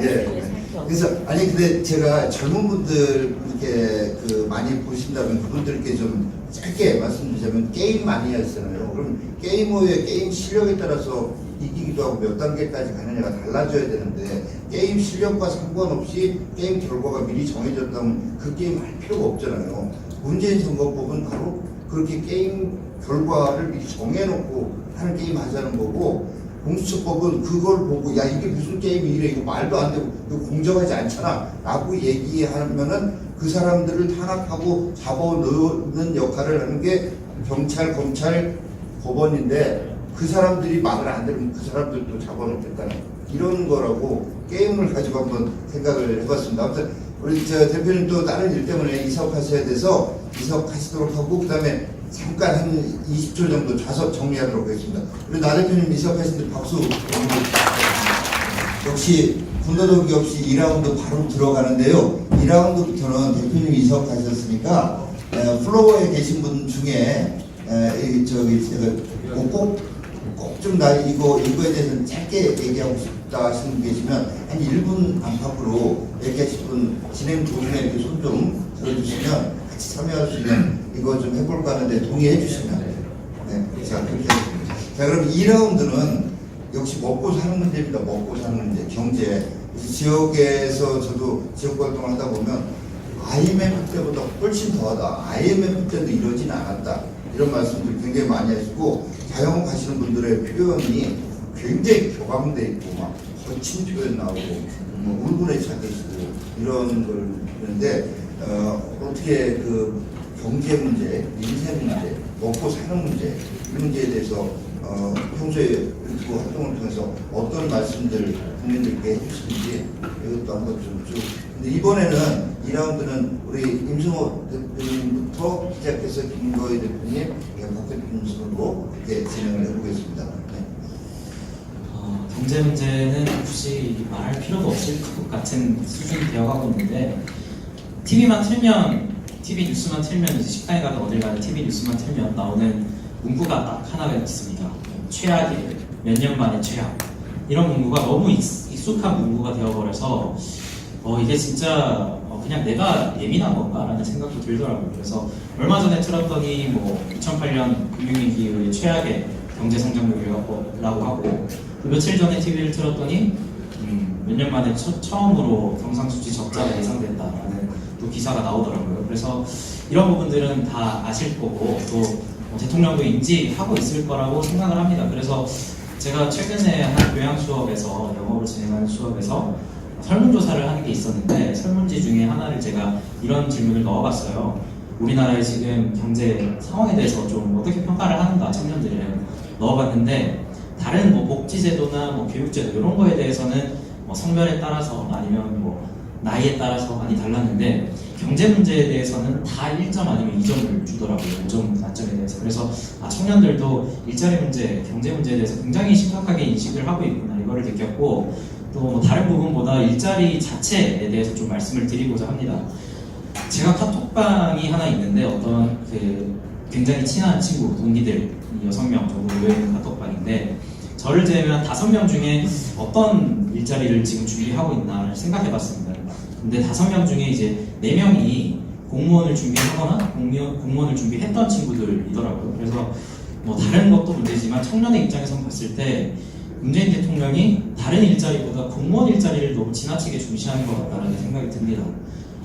예. 그래서 아니 근데 제가 젊은 분들 이렇게 많이 보신다면 그분들께 좀 짧게 말씀드리자면 게임 많이 하시잖아요. 그럼 게이머의 게임 실력에 따라서 이기기도 하고 몇 단계까지 가느냐가 달라져야 되는데 게임 실력과 상관없이 게임 결과가 미리 정해졌다면 그 게임 할 필요가 없잖아요. 문재인 선거법은 바로 그렇게 게임 결과를 미리 정해놓고 하는 게임 하자는 거고 공수처법은 그걸 보고 야 이게 무슨 게임이 이래 이거 말도 안 되고 이거 공정하지 않잖아 라고 얘기하면은 그 사람들을 탄압하고 잡아넣는 역할을 하는 게 경찰, 검찰, 법원인데 그 사람들이 말을 안 들으면 그 사람들도 잡아놓겠다는 이런 거라고 게임을 가지고 한번 생각을 해봤습니다. 아무튼 우리 저 대표님 또 다른 일 때문에 이석하셔야 돼서 이석하시도록 하고 그 다음에 잠깐 한 20초 정도 좌석 정리하도록 하겠습니다. 우리 나 대표님 이석하시는데 박수. 역시 군더더기 없이 2라운드 바로 들어가는데요. 2라운드부터는 대표님 이석하셨으니까 플로어에 계신 분 중에 저기 꼭 좀 나 이거에 대해서 짧게 얘기하고 싶다 하시는 분 계시면 한 1분 안팎으로 얘기하실 분 진행 도중에 이렇게 손 좀 들어주시면 같이 참여할 수 있는 이거 좀 해볼까 하는데 동의해 주시면 네, 자 그렇게 하겠습니다. 자 그럼 2라운드는 역시 먹고 사는 문제입니다. 먹고 사는 문제, 경제. 지역에서 저도 지역 활동을 하다 보면 IMF 때보다 훨씬 더하다. IMF 때도 이러진 않았다. 이런 말씀들 굉장히 많이 하시고 자영업 하시는 분들의 표현이 굉장히 교감돼 있고 막 거친 표현 나오고 뭐 울분에 착해지고 이런 걸 그런데 어떻게 그 경제 문제, 인생 문제, 먹고 사는 문제 이 문제에 대해서 평소에 유튜브 활동을 통해서 어떤 말씀들 국민들께 해주시는지 이것도 한번 좀 쭉. 근데 이번에는 2라운드는 우리 임승호 대표님부터 시작해서 김거희 대표님, 박 대표님 순으로 이렇게 진행을 해보겠습니다. 네. 경제 문제는 굳이 말할 필요도 없을 것 같은 수준이 되어가고 있는데 TV만 틀면, TV 뉴스만 틀면 이제 식당에 가든 어딜 가든 TV 뉴스만 틀면 나오는 문구가 딱 하나가 있습니다. 최악의 몇 년 만에 최악. 이런 문구가 너무 익숙한 문구가 되어버려서 이게 진짜 그냥 내가 예민한 건가라는 생각도 들더라고요. 그래서 얼마 전에 틀었더니 뭐 2008년 금융위기 이후에 최악의 경제 성장률이라고 하고 며칠 전에 TV를 틀었더니 몇 년 만에 처음으로 경상수지 적자가 예상된다라는 또 기사가 나오더라고요. 그래서 이런 부분들은 다 아실 거고 또 대통령도 인지하고 있을 거라고 생각을 합니다. 그래서 제가 최근에 한 교양 수업에서 영어로 진행하는 수업에서 설문조사를 하는 게 있었는데 설문지 중에 하나를 제가 이런 질문을 넣어봤어요. 우리나라의 지금 경제 상황에 대해서 좀 어떻게 평가를 하는가 청년들은 넣어봤는데 다른 뭐 복지제도나 뭐 교육제도 이런 거에 대해서는 뭐 성별에 따라서 아니면 뭐 나이에 따라서 많이 달랐는데 경제 문제에 대해서는 다 1점 아니면 2점을 주더라고요. 5점 만점에 대해서. 그래서 청년들도 일자리 문제, 경제 문제에 대해서 굉장히 심각하게 인식을 하고 있구나 이거를 느꼈고 또 뭐 다른 부분보다 일자리 자체에 대해서 좀 말씀을 드리고자 합니다. 제가 카톡방이 하나 있는데 어떤 그 굉장히 친한 친구, 동기들 6명 정도 모여있는 카톡방인데 저를 제외한 5명 중에 어떤 일자리를 지금 준비하고 있나를 생각해봤습니다. 근데 5명 중에 이제 4명이 공무원을 준비하거나 공무원을 준비했던 친구들이더라고요. 그래서 뭐 다른 것도 문제지만 청년의 입장에서 봤을 때 문재인 대통령이 다른 일자리보다 공무원 일자리를 너무 지나치게 중시하는 것 같다는 생각이 듭니다.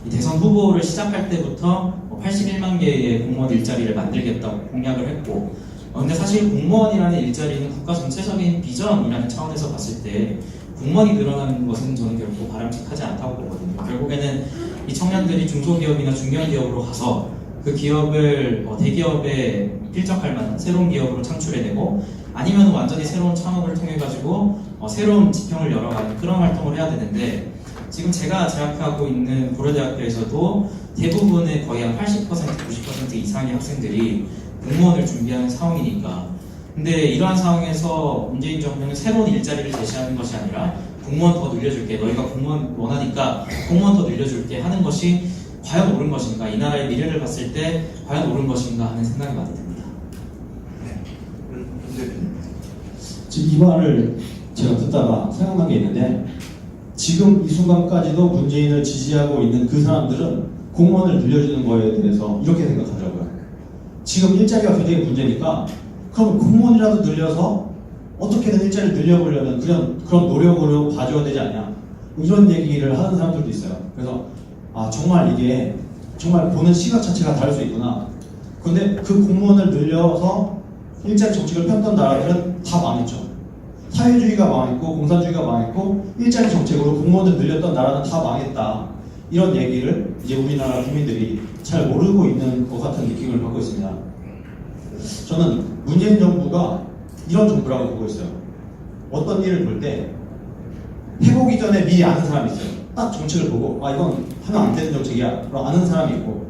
이 대선 후보를 시작할 때부터 81만 개의 공무원 일자리를 만들겠다고 공약을 했고 근데 사실 공무원이라는 일자리는 국가 전체적인 비전이라는 차원에서 봤을 때 공무원이 늘어나는 것은 저는 결코 바람직하지 않다고 보거든요. 결국에는 이 청년들이 중소기업이나 중견기업으로 가서 그 기업을 대기업에 필적할 만한 새로운 기업으로 창출해내고 아니면 완전히 새로운 창업을 통해 가지고 새로운 지평을 열어가는 그런 활동을 해야 되는데 지금 제가 재학하고 있는 고려대학교에서도 대부분의 거의 한 80%, 90% 이상의 학생들이 공무원을 준비하는 상황이니까 근데 이러한 상황에서 문재인 정부는 새로운 일자리를 제시하는 것이 아니라 공무원 더 늘려줄게 너희가 공무원 원하니까 공무원 더 늘려줄게 하는 것이 과연 옳은 것인가 이 나라의 미래를 봤을 때 과연 옳은 것인가 하는 생각이 많이 듭니다. 지금 이 말을 제가 듣다가 생각난 게 있는데 지금 이 순간까지도 문재인을 지지하고 있는 그 사람들은 공무원을 늘려주는 거에 대해서 이렇게 생각하더라고요. 지금 일자리가 굉장히 문제니까 그럼 공무원이라도 늘려서 어떻게든 일자리를 늘려보려는 그런 노력으로 봐줘야 되지 않냐 이런 얘기를 하는 사람들도 있어요. 그래서 정말 이게 정말 보는 시각 자체가 다를 수 있구나. 그런데 그 공무원을 늘려서 일자리 정책을 폈던 나라들은 다 망했죠. 사회주의가 망했고 공산주의가 망했고 일자리 정책으로 공무원을 늘렸던 나라는 다 망했다. 이런 얘기를 이제 우리나라 국민들이 잘 모르고 있는 것 같은 느낌을 받고 있습니다. 저는 문재인 정부가 이런 정부라고 보고 있어요. 어떤 일을 볼 때 해보기 전에 미리 아는 사람이 있어요. 딱 정책을 보고 이건 하면 안 되는 정책이야 라고 아는 사람이 있고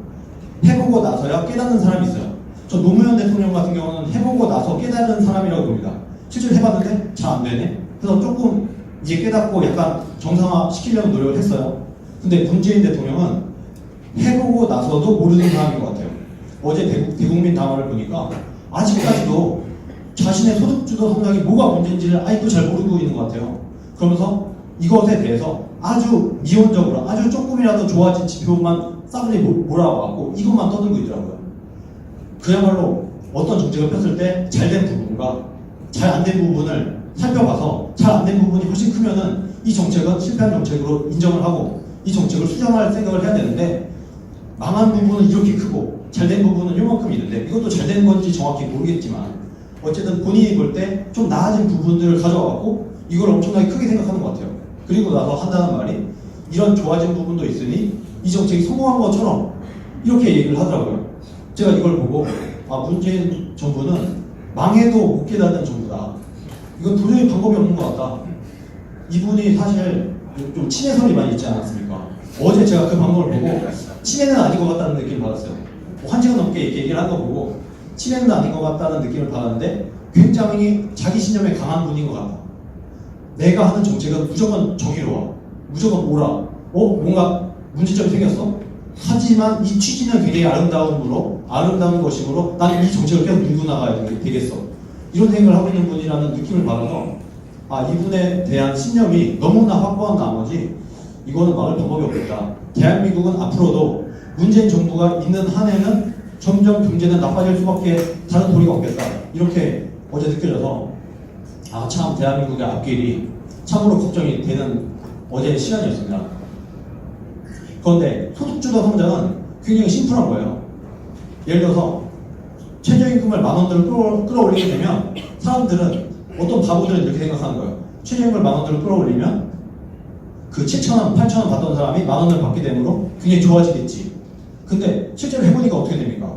해보고 나서야 깨닫는 사람이 있어요. 저 노무현 대통령 같은 경우는 해보고 나서 깨닫는 사람이라고 봅니다. 실제로 해봤는데 잘 안 되네. 그래서 조금 이제 깨닫고 약간 정상화 시키려는 노력을 했어요. 근데 문재인 대통령은 해보고 나서도 모르는 사람인 것 같아요. 어제 대국민 담화를 보니까 아직까지도 자신의 소득주도 성장이 뭐가 문제인지를 아직도 잘 모르고 있는 것 같아요. 그러면서 이것에 대해서 아주 미온적으로 아주 조금이라도 좋아진 지표만 싸그리 몰아와갖고 이것만 떠들고 있더라고요. 그야말로 어떤 정책을 폈을 때 잘된 부분과 잘 안 된 부분을 살펴봐서 잘 안 된 부분이 훨씬 크면은 이 정책은 실패한 정책으로 인정을 하고 이 정책을 수정할 생각을 해야 되는데 망한 부분은 이렇게 크고 잘된 부분은 요만큼 있는데 이것도 잘된 건지 정확히 모르겠지만 어쨌든 본인이 볼 때 좀 나아진 부분들을 가져와갖고 이걸 엄청나게 크게 생각하는 것 같아요. 그리고 나서 한다는 말이 이런 좋아진 부분도 있으니 이 정책이 성공한 것처럼 이렇게 얘기를 하더라고요. 제가 이걸 보고 문재인 정부는 망해도 못 깨닫는 정부다. 이건 도저히 방법이 없는 것 같다. 이분이 사실 좀 친해설이 많이 있지 않았습니까? 어제 제가 그 방법을 보고 친해는 아닌 것 같다는 느낌을 받았어요. 1시간 넘게 얘기를 한 거 보고 친해는 아닌 것 같다는 느낌을 받았는데 굉장히 자기 신념에 강한 분인 것 같다. 내가 하는 정책은 무조건 저기로 와. 무조건 오라. 뭔가 문제점이 생겼어? 하지만 이 취지는 굉장히 아름다운 것이므로 나는 이 정책을 계속 밀고 나가야 되겠어. 이런 생각을 하고 있는 분이라는 느낌을 받아서 이분에 대한 신념이 너무나 확고한 나머지 이거는 막을 방법이 없겠다. 대한민국은 앞으로도 문재인 정부가 있는 한해는 점점 경제는 나빠질 수밖에 다른 도리가 없겠다. 이렇게 어제 느껴져서 참 대한민국의 앞길이 참으로 걱정이 되는 어제의 시간이었습니다. 그런데 소득주도 성장은 굉장히 심플한 거예요. 예를 들어서 최저임금을 10,000원대로 끌어올리게 되면 사람들은 어떤 바보들은 이렇게 생각하는 거예요. 최저임금을 10,000원대로 끌어올리면 그 7,000원, 8,000원 받던 사람이 10,000원을 받게 되므로 굉장히 좋아지겠지. 근데 실제로 해보니까 어떻게 됩니까?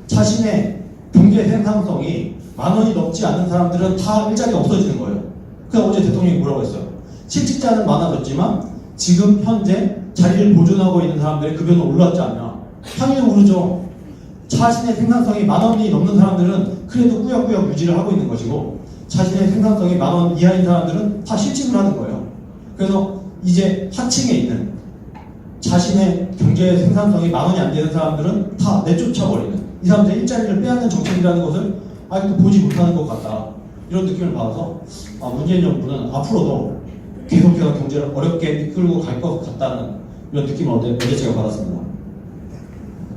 자신의 경제 생산성이 10,000원이 넘지 않는 사람들은 다 일자리가 없어지는 거예요. 그래서 어제 대통령이 뭐라고 했어요? 실직자는 많아졌지만 지금 현재 자리를 보존하고 있는 사람들의 급여는 올랐지 않냐? 당연히 오르죠. 자신의 생산성이 10,000원이 넘는 사람들은 그래도 꾸역꾸역 유지를 하고 있는 것이고 자신의 생산성이 10,000원 이하인 사람들은 다 실직을 하는 거예요. 그래서 이제 하층에 있는 자신의 경제 생산성이 10,000원이 안 되는 사람들은 다 내쫓아버리는 이 사람들의 일자리를 빼앗는 정책이라는 것을 아직도 보지 못하는 것 같다. 이런 느낌을 받아서 문재인 정부는 앞으로도 계속해서 경제를 어렵게 이끌고 갈 것 같다는 이런 느낌을 어제 제가 받았습니다.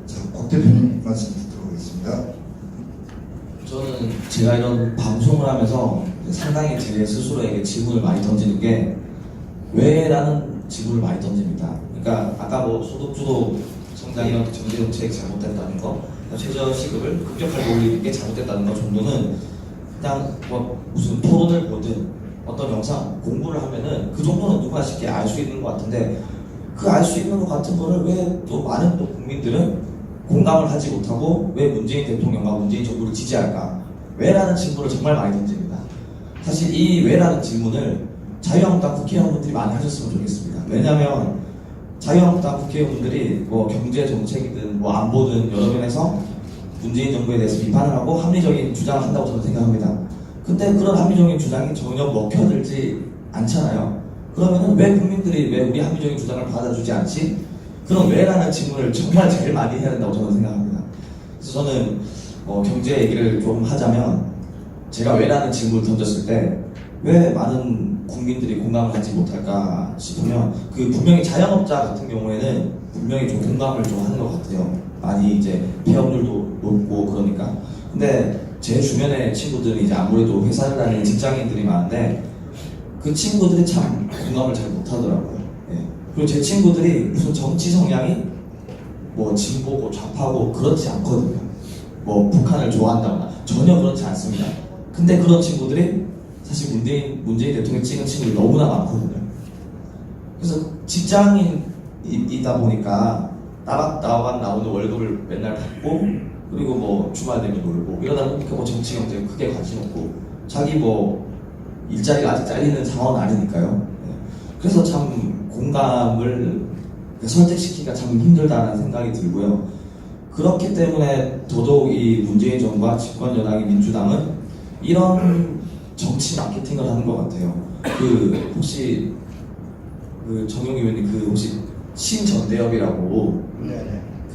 자, 곽 대표님 말씀 듣도록 하겠습니다. 저는 제가 이런 방송을 하면서 상당히 제 스스로에게 질문을 많이 던지는 게 왜라는 질문을 많이 던집니다. 그러니까 아까 소득주도 성장 이런 경제정책 잘못됐다는 거, 최저시급을 급격하게 올리는 게 잘못됐다는 거 정도는 그냥 무슨 토론을 보든 어떤 영상 공부를 하면은 그 정도는 누구나 쉽게 알 수 있는 것 같은데 그 알 수 있는 것 같은 거를 왜 또 많은 국민들은 공감을 하지 못하고 왜 문재인 대통령과 문재인 정부를 지지할까? 왜라는 질문을 정말 많이 던집니다. 사실 이 왜라는 질문을 자유한국당 국회의원분들이 많이 하셨으면 좋겠습니다. 왜냐하면 자유한국당 국회의원분들이 경제 정책이든 안보든 여러 면에서 문재인 정부에 대해서 비판을 하고 합리적인 주장을 한다고 저는 생각합니다. 근데 그런 합리적인 주장이 전혀 먹혀들지 않잖아요. 그러면은 왜 국민들이 왜 우리 합리적인 주장을 받아주지 않지? 그럼 왜라는 질문을 정말 제일 많이 해야 된다고 저는 생각합니다. 그래서 저는 경제 얘기를 좀 하자면 제가 왜라는 질문을 던졌을 때 왜 많은 국민들이 공감을 하지 못할까 싶으면 분명히 자영업자 같은 경우에는 분명히 좀 공감을 좀 하는 것 같아요. 많이 이제 폐업률도 높고 그러니까. 근데 제 주변의 친구들이 이제 아무래도 회사를 다니는 직장인들이 많은데 그 친구들이 참 공감을 잘 못하더라고요. 예. 그리고 제 친구들이 무슨 정치 성향이 진보고 좌파고 그렇지 않거든요. 북한을 좋아한다거나 전혀 그렇지 않습니다. 근데 그런 친구들이 사실 문재인 대통령 찍은 친구들이 너무나 많거든요. 그래서 직장인이다 보니까 따박따박 나오는 월급을 맨날 받고 그리고 주말 되면 놀고 이러다 보니까 정치 경제에 크게 관심 없고 자기 일자리가 아직 잘리는 상황은 아니니까요. 그래서 참 공감을 설득시키기가 참 힘들다는 생각이 들고요. 그렇기 때문에 더더욱 이 문재인 정부와 집권 여당인 민주당은 이런 정치 마케팅을 하는 것 같아요. 혹시 정용 의원님 혹시 신전대협이라고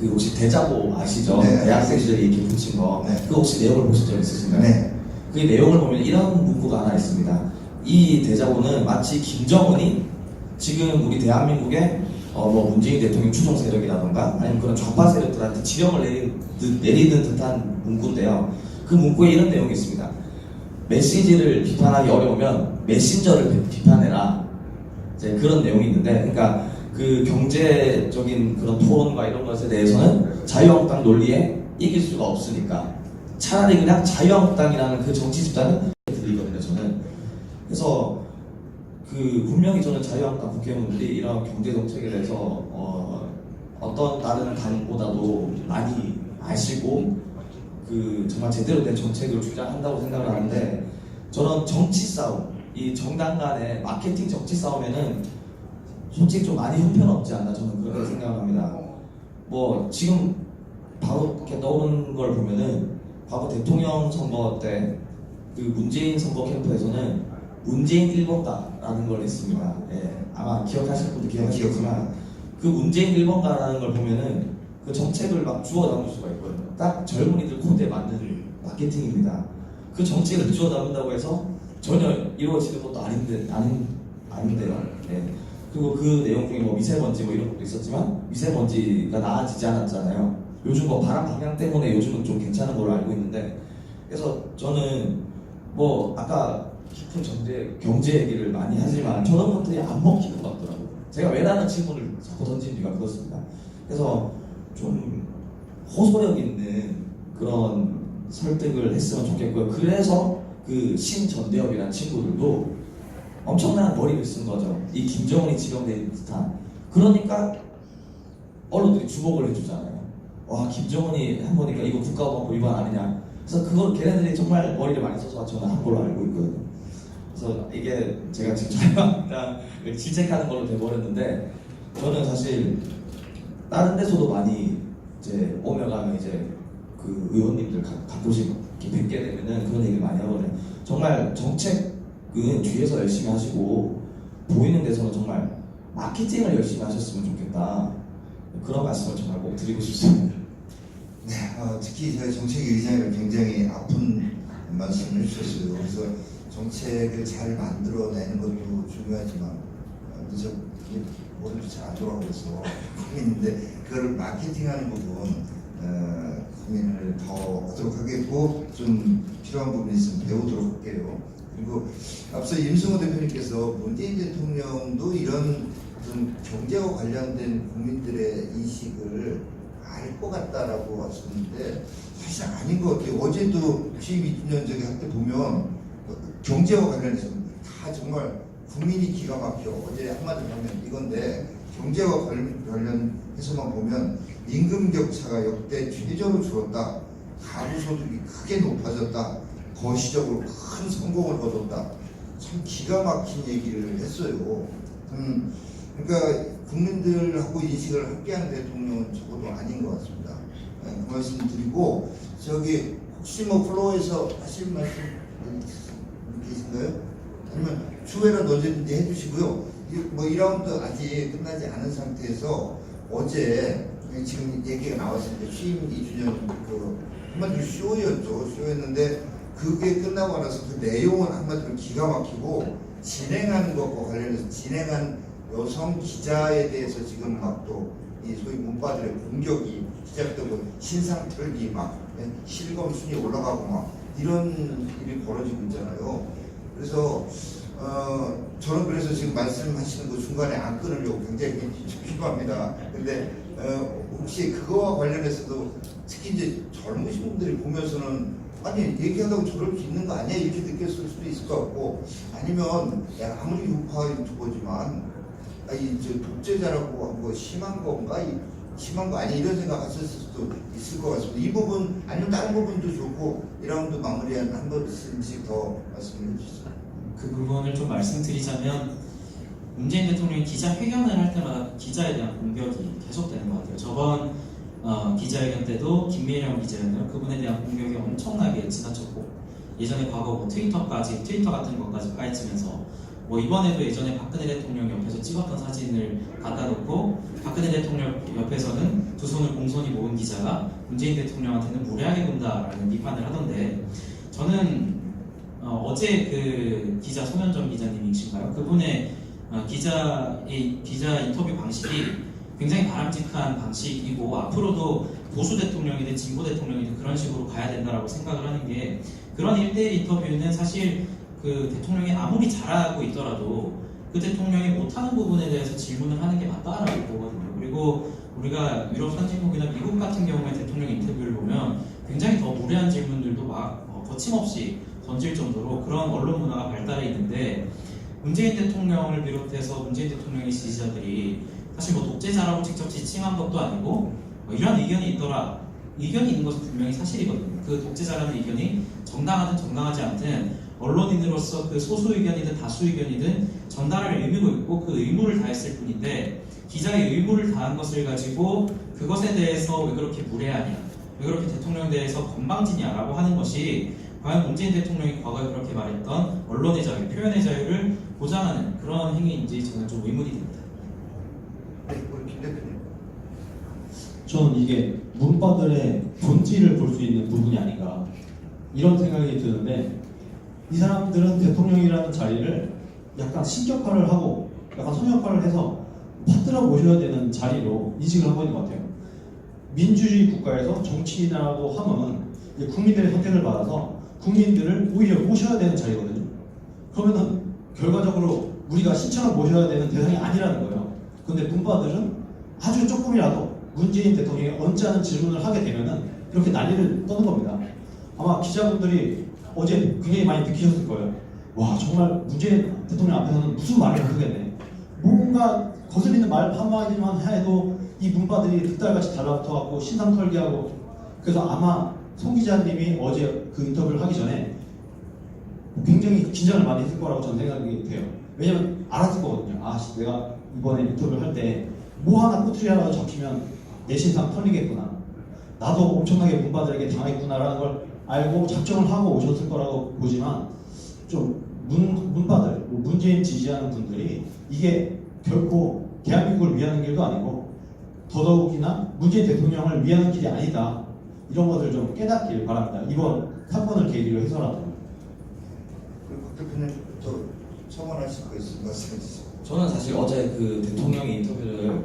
혹시 대자보 아시죠? 네. 대학생 시절에 이렇게 붙인 거. 네. 혹시 내용을 보신 적 있으신가요? 네. 그 내용을 보면 이런 문구가 하나 있습니다. 이 대자보는 마치 김정은이 지금 우리 대한민국의 문재인 대통령 추종 세력이라던가 아니면 그런 좌파 세력들한테 지령을 내리는 듯한 문구인데요. 그 문구에 이런 내용이 있습니다. 메시지를 비판하기 어려우면 메신저를 비판해라. 이제 그런 내용이 있는데, 그러니까 그 경제적인 그런 토론과 이런 것에 대해서는 자유한국당 논리에 이길 수가 없으니까 차라리 그냥 자유한국당이라는 그 정치 집단은 드리거든요, 저는. 그래서 그 분명히 저는 자유한국당 국회의원들이 이런 경제 정책에 대해서 어떤 다른 당보다도 많이 아시고 그 정말 제대로 된 정책을 주장한다고 생각을 하는데 저는 정치 싸움, 이 정당 간의 마케팅 정치 싸움에는 솔직히 좀 많이 형편없지 않나 저는 그렇게 생각합니다. 뭐 지금 바로 이렇게 떠오르는 걸 보면은 과거 대통령 선거 때 그 문재인 선거 캠프에서는 문재인 1번가라는 걸 했습니다. 예, 아마 기억하실 분도 기억하시겠지만 그 문재인 1번가라는 걸 보면은 그 정책을 막 주워 담을 수가 있거든요. 딱 젊은이들 코드에 맞는 마케팅입니다. 그 정책을 주워 담는다고 해서 전혀 이루어지는 것도 아닌데요. 예. 그리고 그 내용 중에 뭐 미세먼지 뭐 이런 것도 있었지만 미세먼지가 나아지지 않았잖아요. 요즘 뭐 바람 방향 때문에 요즘은 좀 괜찮은 걸로 알고 있는데 그래서 저는 뭐 아까 깊은 경제 얘기를 많이 하지만 저런 것들이 안 먹히는 것 같더라고요. 제가 왜 라는 질문을 자꾸 던진 이유가 그렇습니다. 그래서 좀 호소력 있는 그런 설득을 했으면 좋겠고요. 그래서 그 신전대협이라는 친구들도 엄청난 머리를 쓴 거죠. 이 김정은이 지령된 듯한. 그러니까 언론들이 주목을 해주잖아요. 와, 김정은이 한 거니까 이거 국가보안법 위반 아니냐. 그래서 그걸 걔네들이 정말 머리를 많이 써서 저는 한 걸로 알고 있거든요. 그래서 이게 제가 지금 자유한국당을 질책하는 걸로 돼버렸는데 저는 사실 다른 데서도 많이 이제 오며 가면 이제 그 의원님들 가끔씩 이렇게 뵙게 되면은 그런 얘기를 많이 하거든요. 정말 정책은 뒤에서 열심히 하시고 보이는 데서는 정말 마케팅을 열심히 하셨으면 좋겠다. 그런 말씀을 정말 꼭 드리고 싶습니다. 네, 특히 저희 정책위 의장이 굉장히 아픈 말씀을 해주셨어요. 그래서 정책을 잘 만들어내는 것도 중요하지만, 저 머리도 잘 안 돌아가고 있어. 고민인데, 그걸 마케팅하는 부분, 고민을 더 하도록 하겠고, 좀 필요한 부분이 있으면 배우도록 할게요. 그리고 앞서 임승호 대표님께서 문재인 대통령도 이런 좀 경제와 관련된 국민들의 인식을 알 것 같다라고 하셨는데 사실 아닌 것 같아요. 어제도 취임 2주년 저기 할 때 보면 경제와 관련해서 다 정말 국민이 기가 막혀. 어제 한마디로 하면 이건데 경제와 관련해서만 보면 임금 격차가 역대 최저로 줄었다. 가구 소득이 크게 높아졌다. 거시적으로 큰 성공을 거뒀다. 참 기가 막힌 얘기를 했어요. 그러니까 국민들하고 인식을 함께하는 대통령은 적어도 아닌 것 같습니다. 그 말씀 드리고 저기 혹시 뭐 플로어에서 하실 말씀 계신가요? 아니면 추후에라도 언제든지 해주시고요. 뭐 2라운드 아직 끝나지 않은 상태에서 어제 지금 얘기가 나왔습니다. 취임 2주년 그 한마디로 쇼였죠. 쇼였는데 그게 끝나고 나서 그 내용은 한마디로 기가 막히고 진행하는 것과 관련해서 진행한 여성 기자에 대해서 지금 막 또 이 소위 문바들의 공격이 시작되고 신상 털기 막 실검 순위 올라가고 막 이런 일이 벌어지고 있잖아요. 그래서 저는 그래서 지금 말씀하시는 거 중간에 안 끊으려고 굉장히 필요합니다. 근데 혹시 그거와 관련해서도 특히 이제 젊으신 분들이 보면서는 아니 얘기하다고 저럴 수 있는 거 아니야 이렇게 느꼈을 수도 있을 것 같고 아니면 야, 아무리 유파 유튜버지만 저 독재자라고 한 거 심한 건가? 심한 거 아니 이런 생각 하셨을 수도 있을 것 같습니다. 이 부분 아니면 다른 부분도 좋고 1라운드 마무리한 한 번씩 더 말씀해 주시죠. 그 부분을 좀 말씀드리자면 문재인 대통령이 기자회견을 할 때마다 기자에 대한 공격이 계속되는 것 같아요. 저번 기자회견 때도 김미령 기자였나요? 그분에 대한 공격이 엄청나게 지나쳤고 예전에 과거 뭐 트위터 같은 것까지 파헤치면서 뭐 이번에도 예전에 박근혜 대통령 옆에서 찍었던 사진을 갖다 놓고 박근혜 대통령 옆에서는 두 손을 공손히 모은 기자가 문재인 대통령한테는 무례하게 군다라는 비판을 하던데 저는 어제 그 기자 손현정 기자님이신가요? 그분의 기자 인터뷰 방식이 굉장히 바람직한 방식이고 앞으로도 보수 대통령이든 진보 대통령이든 그런 식으로 가야 된다라고 생각을 하는 게 그런 1대1 인터뷰는 사실 그 대통령이 아무리 잘하고 있더라도 그 대통령이 못하는 부분에 대해서 질문을 하는 게 맞다라고 보거든요. 그리고 우리가 유럽 선진국이나 미국 같은 경우에 대통령 인터뷰를 보면 굉장히 더 무례한 질문들도 막 거침없이 던질 정도로 그런 언론 문화가 발달해 있는데 문재인 대통령을 비롯해서 문재인 대통령의 지지자들이 사실 뭐 독재자라고 직접 지칭한 것도 아니고 이런 의견이 있더라. 의견이 있는 것은 분명히 사실이거든요. 그 독재자라는 의견이 정당하든 정당하지 않든 언론인으로서 그 소수 의견이든 다수 의견이든 전달할 의무가 있고 그 의무를 다했을 뿐인데 기자의 의무를 다한 것을 가지고 그것에 대해서 왜 그렇게 무례하냐, 왜 그렇게 대통령에 대해서 건방지냐라고 하는 것이 과연 문재인 대통령이 과거에 그렇게 말했던 언론의 자유, 표현의 자유를 보장하는 그런 행위인지 저는 좀 의문이 듭니다. 네, 우리 김 대표님. 저는 이게 문바들의 본질을 볼 수 있는 부분이 아닌가 이런 생각이 드는데 이 사람들은 대통령이라는 자리를 약간 신격화를 하고 약간 성역화를 해서 받들어 모셔야 되는 자리로 인식을 하고 있는 것 같아요. 민주주의 국가에서 정치인이라고 하면 이제 국민들의 선택을 받아서 국민들을 오히려 모셔야 되는 자리거든요. 그러면은 결과적으로 우리가 신처럼 모셔야 되는 대상이 아니라는 거예요. 근데 문바들은 아주 조금이라도 문재인 대통령이 언짢은 질문을 하게 되면은 이렇게 난리를 떠는 겁니다. 아마 기자분들이 어제 굉장히 많이 느끼셨을 거예요. 와, 정말 문재인 대통령 앞에서는 무슨 말을 하겠네. 뭔가 거슬리는 말 한마디만 해도 이 문바들이 득달같이 달라붙어갖고 신상털기하고. 그래서 아마 송 기자님이 어제 그 인터뷰를 하기 전에 굉장히 긴장을 많이 했을 거라고 저는 생각이 돼요. 왜냐면 알았을 거거든요. 아, 내가 이번에 인터뷰를 할 때 뭐 하나 꼬투리라도 잡히면 내 신상 털리겠구나. 나도 엄청나게 문바들에게 당했구나라는 걸 알고 작정을 하고 오셨을 거라고 보지만 좀 문바들, 문재인 지지하는 분들이 이게 결코 대한민국을 위하는 길도 아니고 더더욱이나 문재인 대통령을 위하는 길이 아니다. 이런 것들 좀 깨닫길 바랍니다. 이번 사건을 계기로 해서라도. 그리고 박 대표님 또 첨언하실 거 있으면 말씀해 주시죠. 저는 사실 어제 그 대통령의 인터뷰를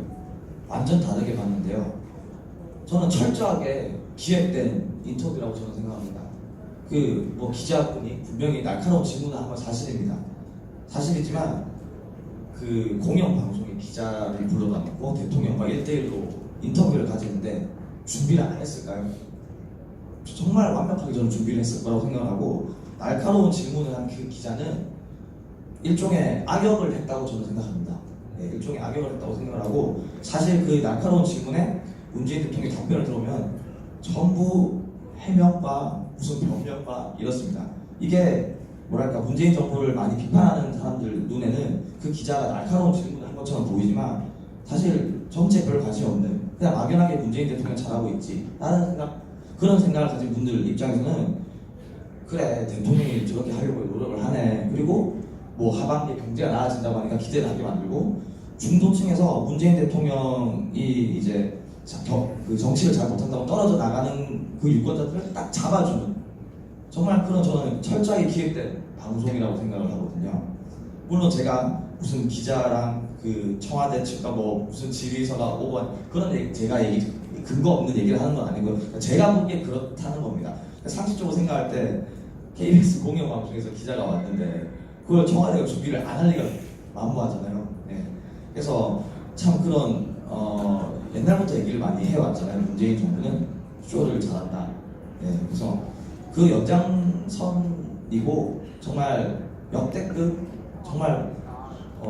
완전 다르게 봤는데요. 저는 철저하게 기획된 인터뷰라고 저는 생각합니다. 그 뭐 기자분이 분명히 날카로운 질문을 한 건 사실입니다. 사실이지만 그 공영방송의 기자를 불러다 놓고 대통령과 1대1로 인터뷰를 가지는데 준비를 안 했을까요? 정말 완벽하게 저는 준비를 했을 거라고 생각하고 날카로운 질문을 한 그 기자는 일종의 악역을 했다고 저는 생각합니다. 네, 일종의 악역을 했다고 생각을 하고 사실 그 날카로운 질문에 문재인 대통령의 답변을 들어오면 전부 해명과 무슨 변명과 이렇습니다. 이게 뭐랄까 문재인 정부를 많이 비판하는 사람들 눈에는 그 기자가 날카로운 질문을 한 것처럼 보이지만 사실 정치에 별 관심이 없는 그냥 막연하게 문재인 대통령 잘하고 있지 라는 생각, 그런 생각을 가진 분들 입장에서는 그래 대통령이 저렇게 하려고 노력을 하네. 그리고 뭐 하반기에 경제가 나아진다고 하니까 기대를 하게 만들고 중도층에서 문재인 대통령이 이제 그 정치를 잘 못한다고 떨어져 나가는 그 유권자들을 딱 잡아주는 정말 그런 저는 철저하게 기획된 방송이라고 생각을 하거든요. 물론 제가 무슨 기자랑 그 청와대 측과 뭐 무슨 질의서가 오고 그런 얘기, 제가 근거 없는 얘기를 하는 건 아니고 제가 보기에 그렇다는 겁니다. 상식적으로 생각할 때 KBS 공영방송에서 기자가 왔는데 그걸 청와대가 준비를 안 할 리가 만무하잖아요. 네. 그래서 참 그런 옛날부터 얘기를 많이 해왔잖아요. 문재인 정부는 쇼를 잘한다. 네. 그래서 그 연장선이고 정말 역대급 정말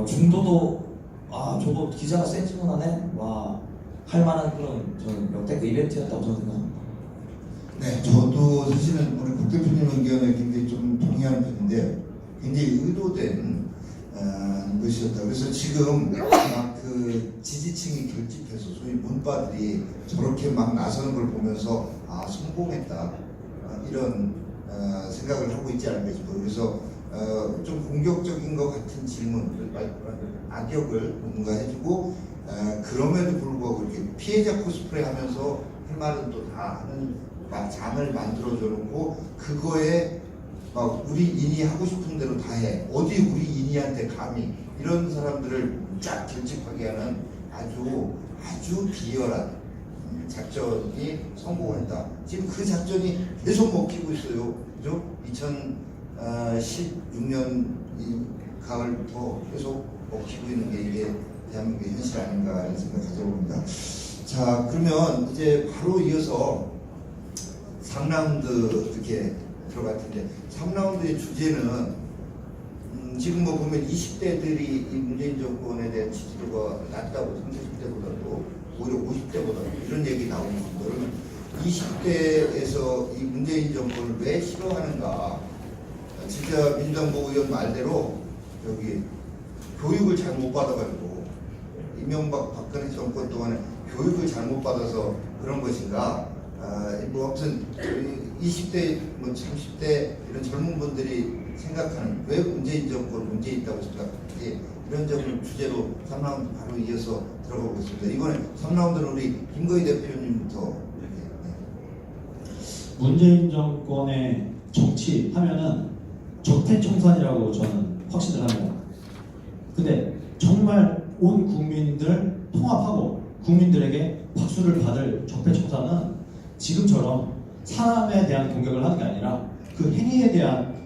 중도도 아 저거 기자가 센 질문하네 와 할만한 그런 저는 역대급 이벤트였다고 저는 생각합니다. 네, 저도 사실은 우리 박 대표님 의견에 굉장히 좀 동의하는 편인데 굉장히 의도된 것이었다. 그래서 지금 막 그 지지층이 결집해서 소위 문바들이 저렇게 막 나서는 걸 보면서 아 성공했다 이런 생각을 하고 있지 않을까 싶어요. 그래서 좀 공격적인 것 같은 질문, 악역을 뭔가 해주고 그럼에도 불구하고 이렇게 피해자 코스프레 하면서 할 말은 또 다 하는 장을 만들어줘 놓고 그거에 막 우리 인이 하고 싶은 대로 다 해. 어디 우리 인이한테 감히 이런 사람들을 쫙 결집하게 하는 아주 비열한 작전이 성공했다. 지금 그 작전이 계속 먹히고 있어요. 그죠? 2016년 가을부터 계속 먹히고 있는 게 이게 대한민국의 현실 아닌가 하는 생각 가져봅니다. 자, 그러면 이제 바로 이어서 3라운드 이렇게 들어갈 텐데 3라운드의 주제는 지금 뭐 보면 20대들이 이 문재인 정권에 대한 지지도가 낮다고 30대보다도 오히려 50대보다 이런 얘기 나오는 겁니다. 그러면 20대에서 이 문재인 정권을 왜 싫어하는가? 진짜 민주당보 의원 말대로 저기 교육을 잘못 받아가지고 이명박 박근혜 정권 동안에 교육을 잘못 받아서 그런 것인가? 뭐 아무튼 20대, 뭐 30대 이런 젊은 분들이 생각하는 왜 문재인 정권 문제 있다고 생각하는지 이런 점을 주제로 3라운드 바로 이어서 들어가 보겠습니다. 이번에 3라운드는 우리 김거희 대표님부터. 문재인 정권의 정치 하면은 적폐청산이라고 저는 확신을 합니다. 근데 정말 온 국민들 통합하고 국민들에게 박수를 받을 적폐청산은 지금처럼 사람에 대한 공격을 하는 게 아니라 그 행위에 대한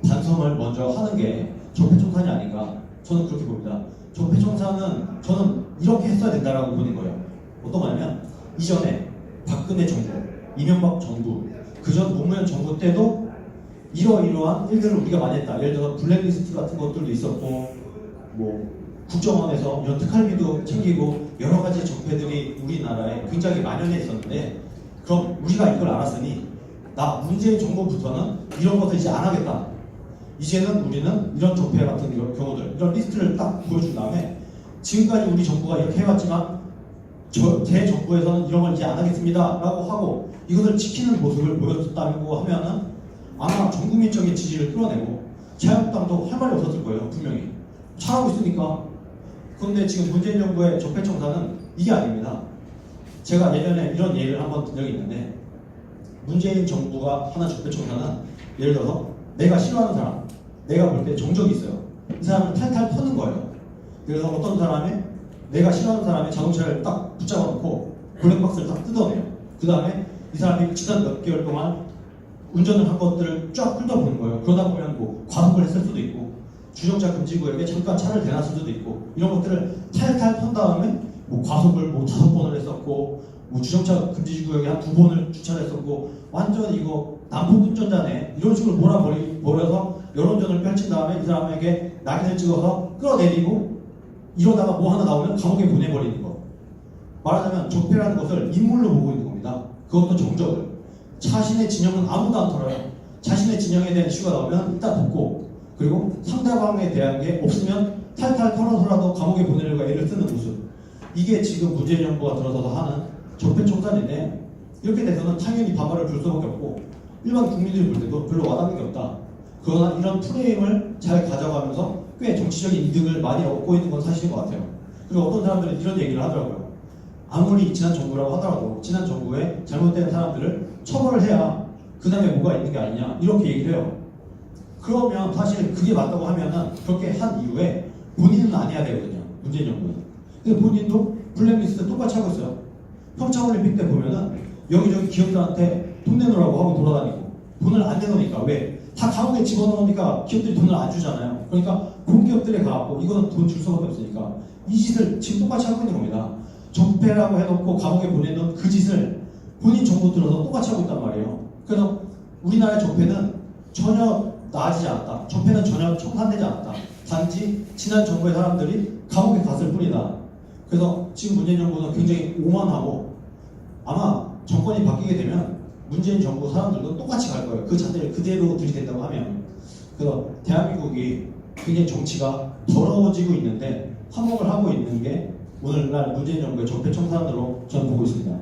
반성을 먼저 하는 게 적폐청산이 아닌가 저는 그렇게 봅니다. 적폐청산은 저는 이렇게 했어야 된다라고 보는 거예요. 어떤 거냐면 이전에 박근혜 정부, 이명박 정부, 그전 노무현 정부 때도 이러이러한 일들을 우리가 많이 했다. 예를 들어서 블랙리스트 같은 것들도 있었고 뭐 국정원에서 이런 특활비도 챙기고 여러 가지 적폐들이 우리나라에 굉장히 만연해 있었는데 그럼 우리가 이걸 알았으니 나 문재인 정부부터는 이런 것을 이제 안 하겠다. 이제는 우리는 이런 적폐 같은 경우들 이런 리스트를 딱 보여준 다음에 지금까지 우리 정부가 이렇게 해왔지만 제 정부에서는 이런 걸 이제 안 하겠습니다 라고 하고 이것을 지키는 모습을 보였다고 하면은 아마 전국민적인 지지를 끌어내고 자유한국당도 할 말이 없었을 거예요. 분명히 잘하고 있으니까. 그런데 지금 문재인 정부의 적폐청산은 이게 아닙니다. 제가 예전에 이런 예를 한번 든 적이 있는데 문재인 정부가 하는 적폐청산은 예를 들어서 내가 싫어하는 사람, 내가 볼 때 정적이 있어요. 이 사람을 탈탈 터는 거예요. 그래서 어떤 사람이 내가 싫어하는 사람의 자동차를 딱 붙잡아 놓고 블랙박스를 딱 뜯어내요. 그 다음에 이 사람이 지난 몇 개월 동안 운전을 한 것들을 쫙 훑어보는 거예요. 그러다 보면 뭐 과속을 했을 수도 있고 주정차 금지구역에 잠깐 차를 대놨을 수도 있고 이런 것들을 탈탈 턴 다음에 뭐 과속을 뭐 5번을 했었고 뭐 주정차 금지구역에 한 2번을 주차를 했었고 완전 이거 난폭 운전자네 이런 식으로 몰아버려서 여론전을 펼친 다음에 이 사람에게 낙인을 찍어서 끌어내리고 이러다가 뭐 하나 나오면 감옥에 보내버리는 거. 말하자면 적폐라는 것을 인물로 보고 있는 겁니다. 그것도 정적을. 자신의 진영은 아무도 안 털어요. 자신의 진영에 대한 이슈가 나오면 일단 덮고 그리고 상대방에 대한 게 없으면 탈탈 털어서라도 감옥에 보내려고 애를 쓰는 모습. 이게 지금 문재인 정부가 들어서서 하는 적폐청산인데 이렇게 돼서는 당연히 반발을 줄 수밖에 없고 일반 국민들이 볼 때도 별로 와닿는 게 없다. 그러나 이런 프레임을 잘 가져가면서 꽤 정치적인 이득을 많이 얻고 있는 건 사실인 것 같아요. 그리고 어떤 사람들은 이런 얘기를 하더라고요. 아무리 지난 정부라고 하더라도 지난 정부에 잘못된 사람들을 처벌을 해야 그 다음에 뭐가 있는 게 아니냐 이렇게 얘기를 해요. 그러면 사실 그게 맞다고 하면은 그렇게 한 이후에 본인은 안 해야 되거든요. 문재인 정부는. 근데 본인도 블랙리스트 똑같이 하고 있어요. 평창올림픽 때 보면은 여기저기 기업들한테 돈 내놓으라고 하고 돌아다니고 돈을 안 내놓으니까 왜? 다 감옥에 집어넣으니까 기업들이 돈을 안 주잖아요. 그러니까 공기업들에 가고 이거는 돈 줄 수밖에 없으니까 이 짓을 지금 똑같이 하고 있는 겁니다. 적폐라고 해놓고 감옥에 보내놓은 그 짓을 본인 정부 들어서 똑같이 하고 있단 말이에요. 그래서 우리나라의 적폐는 전혀 나아지지 않았다. 적폐는 전혀 청산되지 않았다. 단지 지난 정부의 사람들이 감옥에 갔을 뿐이다. 그래서 지금 문재인 정부는 굉장히 오만하고 아마 정권이 바뀌게 되면 문재인 정부 사람들도 똑같이 갈 거예요. 그 자체를 그대로 들이댄다고 하면. 그래서 대한민국이 굉장히 정치가 더러워지고 있는데 한몫을 하고 있는 게 오늘날 문재인 정부의 적폐청산으로 저는 보고 있습니다.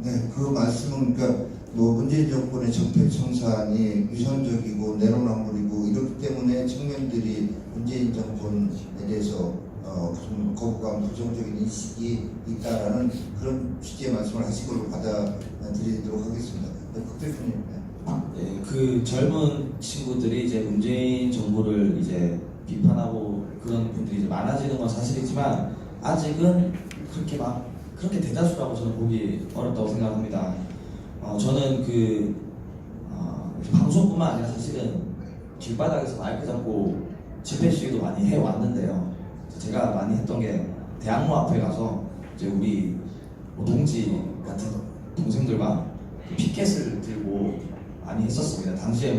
네, 그 말씀은 그러니까 뭐 문재인 정권의 적폐청산이 위선적이고 내로남불이고 이렇기 때문에 청년들이 문재인 정권에 대해서 무슨 거부감, 부정적인 인식이 있다라는 그런 취지의 말씀을 하신 걸로 받아들이도록 하겠습니다. 박 대표님. 네, 그 젊은 친구들이 이제 문재인 정부를 이제 비판하고 그런 분들이 이제 많아지는 건 사실이지만 아직은 그렇게 대다수라고 저는 보기 어렵다고 생각합니다. 저는 방송뿐만 아니라 사실은 길바닥에서 마이크 잡고 집회 시위도 많이 해왔는데요. 제가 많이 했던 게 대학로 앞에 가서 이제 우리 동지 같은 동생들과 피켓을 들고 많이 했었습니다. 당시에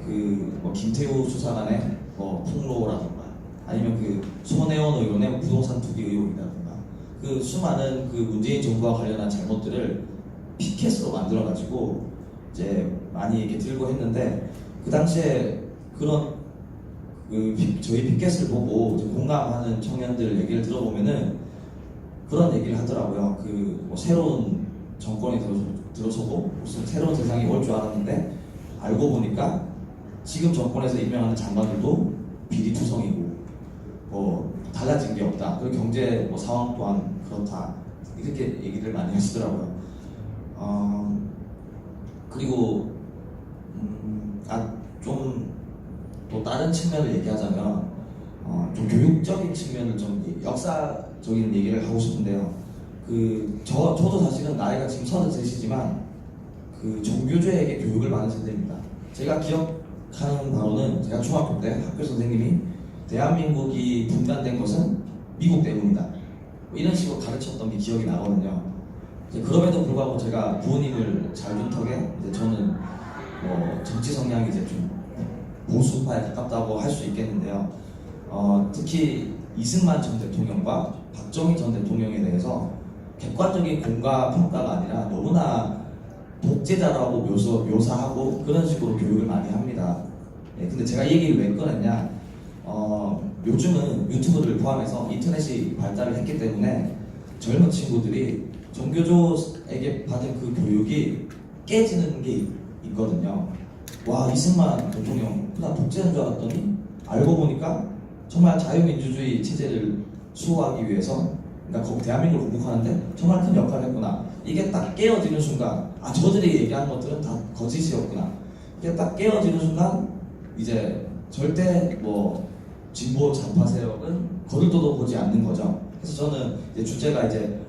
그 김태우 수사관의 폭로라든가 아니면 그 손혜원 의원의 부동산 투기 의혹이라든가 그 수많은 그 문재인 정부와 관련한 잘못들을 피켓으로 만들어가지고 이제 많이 이렇게 들고 했는데 그 당시에 그런 저희 피켓을 보고 이제 공감하는 청년들 얘기를 들어보면은 그런 얘기를 하더라고요. 새로운 정권이 들어서고 무슨 새로운 세상이 올 줄 알았는데 알고 보니까 지금 정권에서 임명하는 장관들도 비리투성이고 달라진 게 없다. 그리고 경제 상황 또한 그렇다. 이렇게 얘기를 많이 하시더라고요. 그리고 좀 또 다른 측면을 얘기하자면 좀 교육적인 측면을 좀 역사적인 얘기를 하고 싶은데요. 저도 사실은 나이가 지금 33이지만 정교조에게 교육을 받은 세대입니다. 제가 기억하는 바로는 제가 중학교 때 학교 선생님이 대한민국이 분단된 것은 미국 때문이다. 이런 식으로 가르쳤던 게 기억이 나거든요. 그럼에도 불구하고 제가 부모님을 잘 둔 덕에 저는 정치 성향이 이제 좀 보수파에 가깝다고 할 수 있겠는데요. 특히 이승만 전 대통령과 박정희 전 대통령에 대해서 객관적인 공과 평가가 아니라 너무나 독재자라고 묘사하고 그런 식으로 교육을 많이 합니다. 근데 제가 이 얘기를 왜 꺼냈냐? 요즘은 유튜브를 포함해서 인터넷이 발달을 했기 때문에 젊은 친구들이 정교조에게 받은 그 교육이 깨지는 게 있거든요. 와, 이승만 대통령 그냥 독재자인 줄 알았더니 알고 보니까 정말 자유민주주의 체제를 수호하기 위해서 그러니까 대한민국을 공국하는데 정말 큰 역할을 했구나. 이게 딱 깨어지는 순간 저들이 얘기하는 것들은 다 거짓이었구나. 이게 딱 깨어지는 순간 이제 절대 진보 좌파 세력은 거들떠도 보지 않는 거죠. 그래서 저는 이제 주제가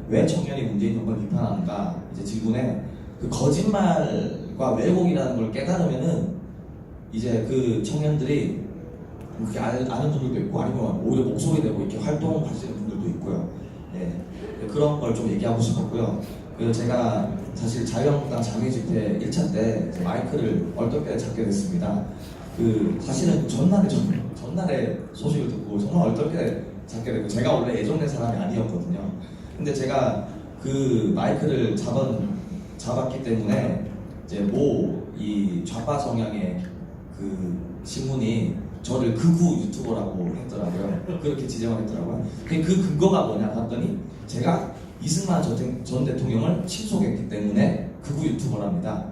왜 청년이 문재인 정부를 비판하는가 질문에 그 거짓말과 왜곡이라는 걸 깨달으면은 이제 그 청년들이 그렇게 아는 분들도 있고 아니면 오히려 목소리 내고 이렇게 활동하시는 분들도 있고요. 그런 걸 좀 얘기하고 싶었고요. 그리고 제가 사실 자유한국당 장외 집회 1차 때 마이크를 얼떨결에 잡게 됐습니다. 사실은 전날에 소식을 듣고 정말 얼떨결에 잡게 됐고 제가 원래 예정된 사람이 아니었거든요. 근데 제가 마이크를 잡았기 때문에 이제 이 좌파 성향의 신문이 저를 극우 유튜버라고 했더라고요. 그렇게 지정을 했더라고요. 그 근거가 뭐냐 봤더니 제가 이승만 전 대통령을 친속했기 때문에 극우 유튜버랍니다.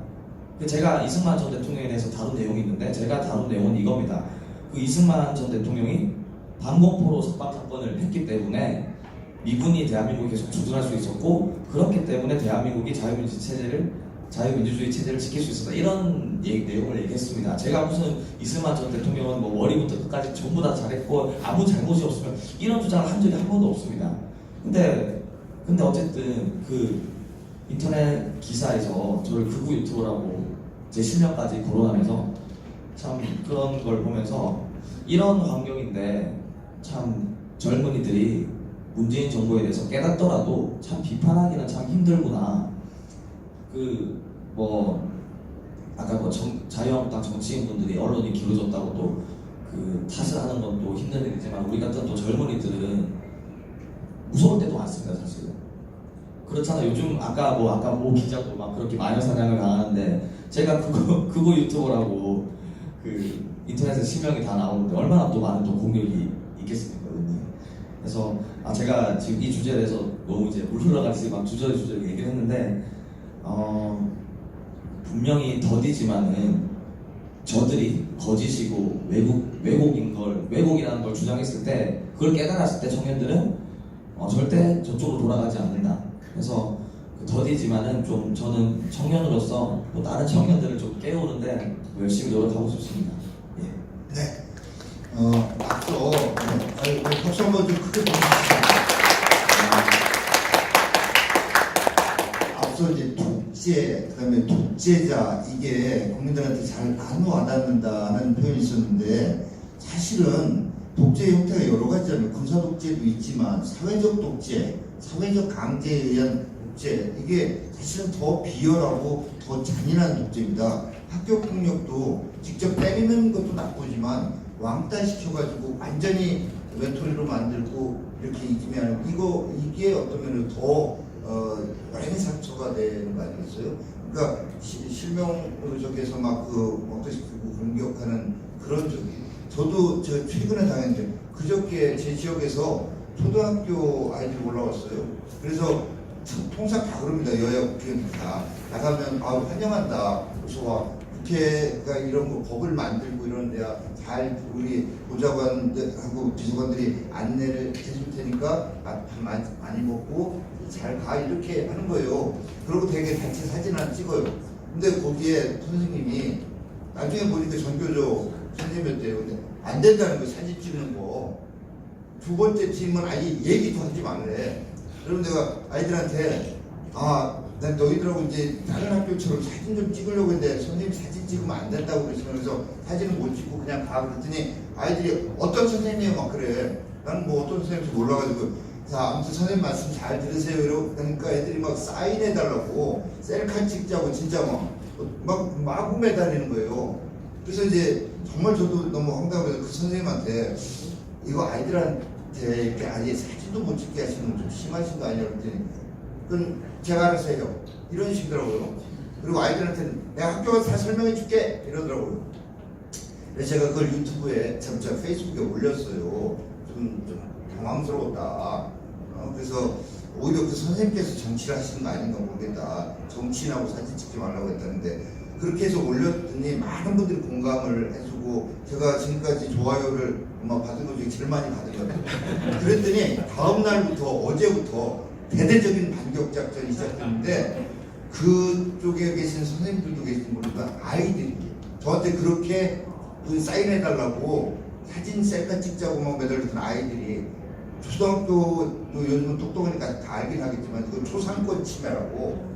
제가 이승만 전 대통령에 대해서 다룬 내용이 있는데 제가 다룬 내용은 이겁니다. 이승만 전 대통령이 반공포로 석방 사건을 했기 때문에 미군이 대한민국을 계속 주둔할 수 있었고 그렇기 때문에 대한민국이 자유민주주의 체제를 지킬 수 있었다. 이런 내용을 얘기했습니다. 제가 무슨 이승만 전 대통령은 머리부터 끝까지 전부 다 잘했고 아무 잘못이 없으면 이런 주장을 한 적이 한 번도 없습니다. 근데 어쨌든 인터넷 기사에서 저를 극우 유튜버라고 제 실명까지 거론하면서 참 그런 걸 보면서 이런 환경인데 참 젊은이들이 문재인 정부에 대해서 깨닫더라도 참 비판하기는 참 힘들구나. 아까 자유한국당 정치인분들이 언론이 기울어졌다고 또 탓을 하는 건 또 힘든 일이지만 우리 같은 또 젊은이들은 무서울 때도 많습니다, 사실. 그렇잖아요. 요즘 아까 모 기자도 막 그렇게 마녀 사냥을 당하는데 제가 그거 유튜버라고 인터넷에 실명이 다 나오는데 얼마나 또 많은 또 공격이 있겠습니까? 그래서 제가 지금 이 주제에 대해서 너무 이제 물 흘러가듯이 막 주저리 얘기를 했는데 분명히 더디지만은 저들이 거짓이고 왜곡이라는 걸 주장했을 때 그걸 깨달았을 때 청년들은 절대 저쪽으로 돌아가지 않는다. 그래서 더디지만은 좀 저는 청년으로서 또 다른 청년들을 좀 깨우는데 열심히 노력하고 싶습니다. 예. 네. 앞서 박수 한번 좀 크게 보내주시죠. 앞서 이제 독재, 그다음에 독재자 이게 국민들한테 잘 안 와닿는다는 표현이 있었는데 사실은 독재 형태가 여러 가지잖아요. 군사 독재도 있지만 사회적 독재, 사회적 강제에 의한 독재 이게 사실은 더 비열하고 더 잔인한 독재입니다. 학교 폭력도 직접 때리는 것도 나쁘지만 왕따 시켜가지고 완전히 외톨이로 만들고 이렇게 이기면 이게 어떤 면으로 더 여행 상처가 되는 거 아니겠어요? 그러니까 실명으로 저기에서 막그 왕따시키고 공격하는 그런 저도 최근에 당했는데 그저께 제 지역에서 초등학교 아이들이 올라왔어요. 그래서 통상 다 그럽니다. 여야 국회의원 다 나가면 환영한다. 그래서 와 국회가 이런 거 법을 만들고 이런 데야 잘 우리 보좌관들하고 비서관들이 안내를 해줄 테니까 밥 많이 먹고 잘 가 이렇게 하는 거예요. 그리고 되게 단체 사진 하나 찍어요. 근데 거기에 선생님이 나중에 보니까 전교조 선생님이었대요. 근데 안 된다는 거 사진 찍는 거. 두 번째 팀은 아예 얘기도 하지 말래. 그럼 내가 아이들한테 난 너희들하고 이제 다른 학교처럼 사진 좀 찍으려고 했는데 선생님 사진 찍으면 안 된다고 그러시면서 사진은 못 찍고 그냥 가 그랬더니 아이들이 어떤 선생님이에요 막 그래. 나는 뭐 어떤 선생님인지 몰라가지고 자 아무튼 선생님 말씀 잘 들으세요 이러니까 애들이 막 사인해달라고 셀카 찍자고 진짜 막 마구 매달리는 거예요. 그래서 이제 정말 저도 너무 황당해서 그 선생님한테 이거 아이들한테 이렇게 아예 사진도 못 찍게 하시는 건 좀 심하신 거 아니냐 그랬더니 그건 제가 알아서 해요 이런 식이더라고요. 그리고 아이들한테는 내가 학교 가서 다 설명해 줄게 이러더라고요. 그래서 제가 그걸 유튜브에 제가 페이스북에 올렸어요. 좀 당황스러웠다. 그래서 오히려 그 선생님께서 정치를 하시는 거 아닌가 모르겠다. 정치인하고 사진 찍지 말라고 했다는데 그렇게 해서 올렸더니 많은 분들이 공감을 해주고 제가 지금까지 좋아요를 받은 것 중에 제일 많이 받은 것 같아요. 그랬더니 다음 날부터 어제부터 대대적인 반격 작전이 시작됐는데 그쪽에 계신 선생님들도 계신지 모르지만 아이들이 저한테 그렇게 사인해달라고 사진 셀카 찍자고 막 매달렸던 아이들이 초등학교 요즘은 똑똑하니까 다 알긴 하겠지만 그 초상권 침해라고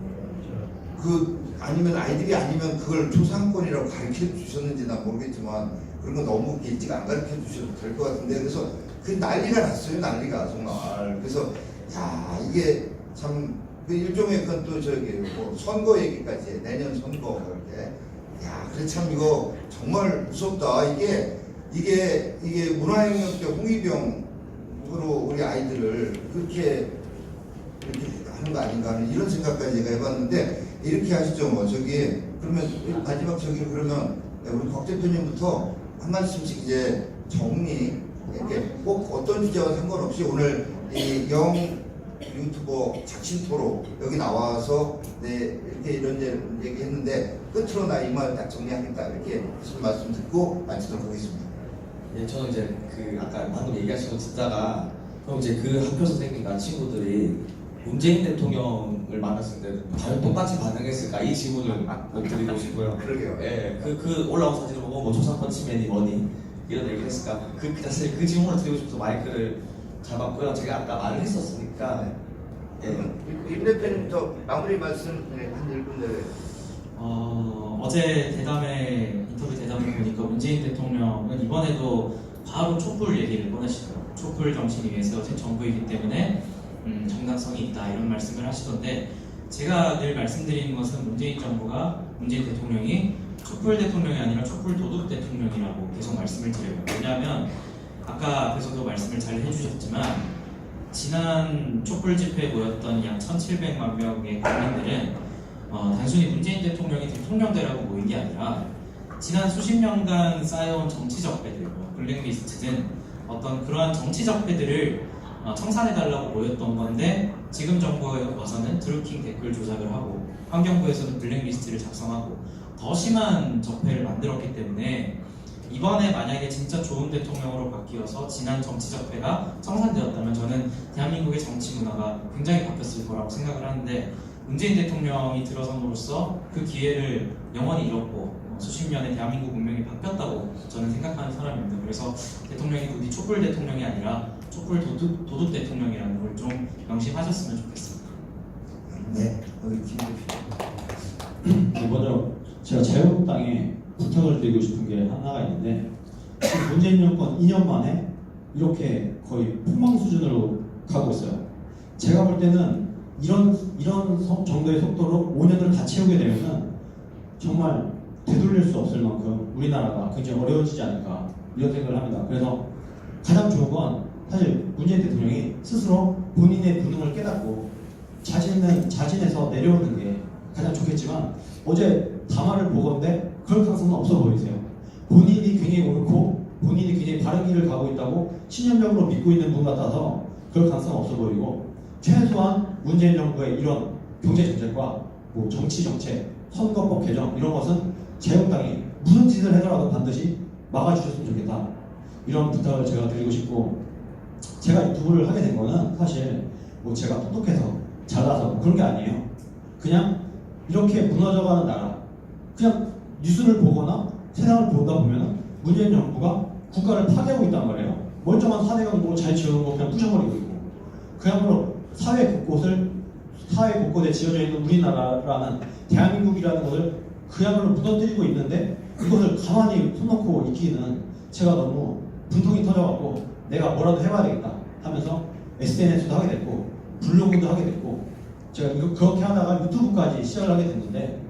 아니면 아이들이 아니면 그걸 초상권이라고 가르쳐 주셨는지 난 모르겠지만 그런 거 너무 일찍 안 가르쳐 주셔도 될 것 같은데 그래서 그 난리가 났어요. 난리가 정말. 그래서 야 이게 참 일종의 그건 또 선거 얘기까지 해. 내년 선거 이렇게 야 그래 참 이거 정말 무섭다. 이게 문화혁명 때 홍위병으로 우리 아이들을 그렇게 하는 거 아닌가 하는 이런 생각까지 제가 해봤는데 이렇게 하시죠 그러면 마지막 그러면 우리 곽 대표님부터 한 말씀씩 이제 정리 이렇게 꼭 어떤 주제와 상관없이 오늘 이 유튜버 작심토로 여기 나와서 이렇게 이런 얘기했는데 끝으로 나 이 말 딱 정리하겠다 이렇게 말씀 듣고 마치도록 하겠습니다. 예, 저는 이제 아까 방금 얘기하신 거 듣다가 그럼 이제 그 학교 선생님과 친구들이 문재인 대통령을 만났을 때 과연 똑같이 반응했을까 이 질문을 꼭 드리고 싶고요. 그러게요. 예, 그 올라온 사진을 보고 뭐 초상권 침해니 뭐니 이런 얘기를 했을까? 사실 그 질문을 드리고 싶어서 마이크를 잡았고요. 제가 아까 말을 했었으니까. 예. 임 대표님부터 마무리 말씀 한 1분 내에. 어제 인터뷰 대담을 보니까 문재인 대통령은 이번에도 바로 촛불 얘기를 꺼내시더라고요. 촛불 정신이 위해 세워진 정부이기 때문에 정당성이 있다 이런 말씀을 하시던데 제가 늘 말씀드리는 것은 문재인 대통령이 촛불 대통령이 아니라 촛불 도둑 대통령이라고 계속 말씀을 드려요. 왜냐하면 아까 앞에서도 말씀을 잘 해주셨지만 지난 촛불 집회에 모였던 약 1,700만 명의 국민들은 단순히 문재인 대통령이 대통령되라고 모인 게 아니라 지난 수십 년간 쌓여온 정치적 패들, 블랙리스트든 어떤 그러한 정치적 패들을 청산해달라고 모였던 건데 지금 정부에 와서는 드루킹 댓글 조작을 하고 환경부에서는 블랙리스트를 작성하고 더 심한 적폐를 만들었기 때문에 이번에 만약에 진짜 좋은 대통령으로 바뀌어서 지난 정치 적폐가 청산되었다면 저는 대한민국의 정치 문화가 굉장히 바뀌었을 거라고 생각을 하는데 문재인 대통령이 들어선으로써 그 기회를 영원히 잃었고 수십 년의 대한민국 운명이 바뀌었다고 저는 생각하는 사람입니다. 그래서 대통령이 부디 촛불 대통령이 아니라 촛불 도둑 대통령이라는 걸 좀 명심하셨으면 좋겠습니다. 네, 우리 김 대표. 먼저 제가 자유한국당에 부탁을 드리고 싶은 게 하나가 있는데 문재인 정권 2년 만에 이렇게 거의 폭망 수준으로 가고 있어요. 제가 볼 때는 이런 정도의 속도로 5년을 다 채우게 되면은 정말 되돌릴 수 없을 만큼 우리나라가 굉장히 어려워지지 않을까 이런 생각을 합니다. 그래서 가장 좋은 건 사실 문재인 대통령이 스스로 본인의 무능을 깨닫고 자진해서 내려오는 게 가장 좋겠지만 어제 담화를 보건데 그럴 가능성은 없어 보이세요. 본인이 굉장히 옳고 본인이 굉장히 바른 길을 가고 있다고 신념적으로 믿고 있는 분 같아서 그럴 가능성은 없어 보이고 최소한 문재인 정부의 이런 경제 정책과 뭐 정치 정책, 선거법 개정 이런 것은 자유한국당이 무슨 짓을 해서라도 반드시 막아주셨으면 좋겠다. 이런 부탁을 제가 드리고 싶고 제가 유튜브를 하게 된 거는 사실 뭐 제가 똑똑해서 잘나서 뭐 그런 게 아니에요. 그냥 이렇게 무너져가는 나라 그냥 뉴스를 보거나 세상을 보다 보면 문재인 정부가 국가를 파괴하고 있단 말이에요. 멀쩡한 사대강 뭐 잘 지어놓은 거 그냥 부셔버리고 있고 그야말로 사회 곳곳에 지어져 있는 우리나라라는 대한민국이라는 것을 그야말로 무너뜨리고 있는데 이것을 가만히 손 놓고 있기는 제가 너무 분통이 터져갖고 내가 뭐라도 해봐야 되겠다 하면서 SNS도 하게 됐고 블로그도 하게 됐고 제가 이거 그렇게 하다가 유튜브까지 시작을 하게 됐는데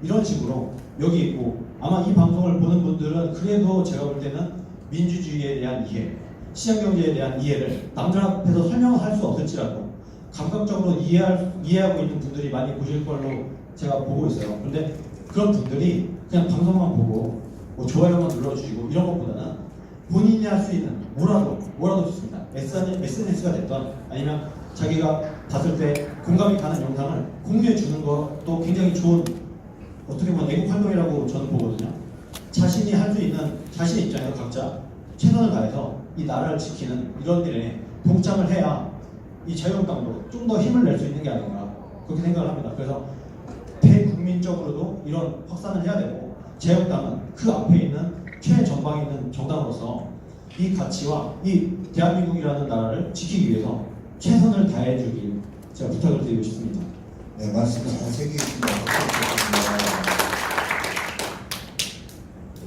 이런 식으로 여기 있고 아마 이 방송을 보는 분들은 그래도 제가 볼 때는 민주주의에 대한 이해, 시장경제에 대한 이해를 남들 앞에서 설명을 할 수 없을지라도 감각적으로 이해하고 있는 분들이 많이 보실 걸로 제가 보고 있어요. 그런데 그런 분들이 그냥 방송만 보고 뭐 좋아요만 눌러주시고 이런 것보다는 본인이 할 수 있는 뭐라도 좋습니다. SNS가 됐던 아니면 자기가 봤을 때 공감이 가는 영상을 공유해 주는 것도 굉장히 좋은 어떻게 보면 애국 활동이라고 저는 보거든요. 자신이 할 수 있는 자신의 입장에서 각자 최선을 다해서 이 나라를 지키는 이런 일에 동참을 해야 이 자유한국당도 좀 더 힘을 낼 수 있는 게 아닌가 그렇게 생각을 합니다. 그래서 대국민적으로도 이런 확산을 해야 되고 자유한국당은 그 앞에 있는 최전방에 있는 정당으로서 이 가치와 이 대한민국이라는 나라를 지키기 위해서 최선을 다해주길 제가 부탁을 드리고 싶습니다. 네, 말씀 잘 새기겠습니다.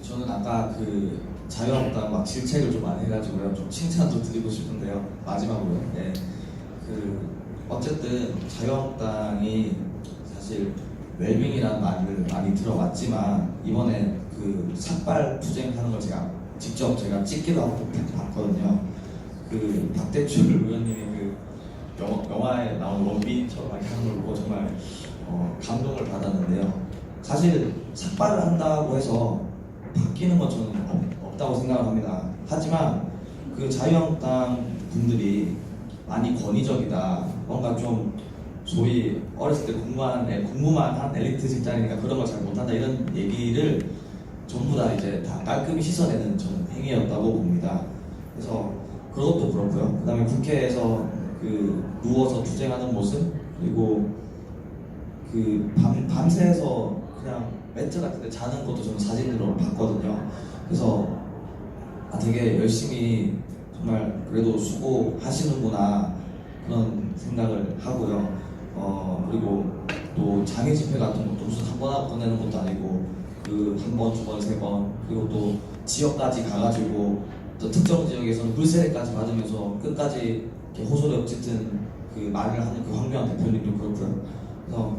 저는 아까 그 자유한국당 막 질책을 좀 많이 해가지고요. 좀 칭찬 좀 드리고 싶은데요. 마지막으로요. 네. 어쨌든 자유한국당이 사실 웰빙이라는 말을 많이 들어왔지만 이번에 그 삭발 투쟁하는 걸 직접 제가 찍기도 하고 봤거든요. 그 박대출 의원님이 그 영화에 나온 원빈처럼 이렇게 하는 걸 보고 정말 감동을 받았는데요. 사실 삭발을 한다고 해서 바뀌는 건 저는 없다고 생각을 합니다. 하지만 그 자유한국당 분들이 많이 권위적이다. 뭔가 좀 소위 어렸을 때 공부만 한 엘리트 직장이니까 그런 걸 잘 못한다 이런 얘기를 전부 다 이제 다 깔끔히 씻어내는 저는 행위였다고 봅니다. 그래서 그것도 그렇고요. 그 다음에 국회에서 그 누워서 투쟁하는 모습 그리고 그 밤새서 그냥 매트 같은데 자는 것도 저는 사진으로 봤거든요. 그래서 되게 열심히 정말 그래도 수고하시는구나 그런 생각을 하고요. 그리고 또 장애 집회 같은 것도 무슨 한 번 하고 끝내는 것도 아니고 그 한 번, 두 번, 세 번 그리고 또 지역까지 가가지고 또 특정 지역에서는 물세례까지 받으면서 끝까지 이렇게 호소력 짙은 그 말을 하는 그 황교안 대표님도 그렇고요. 그래서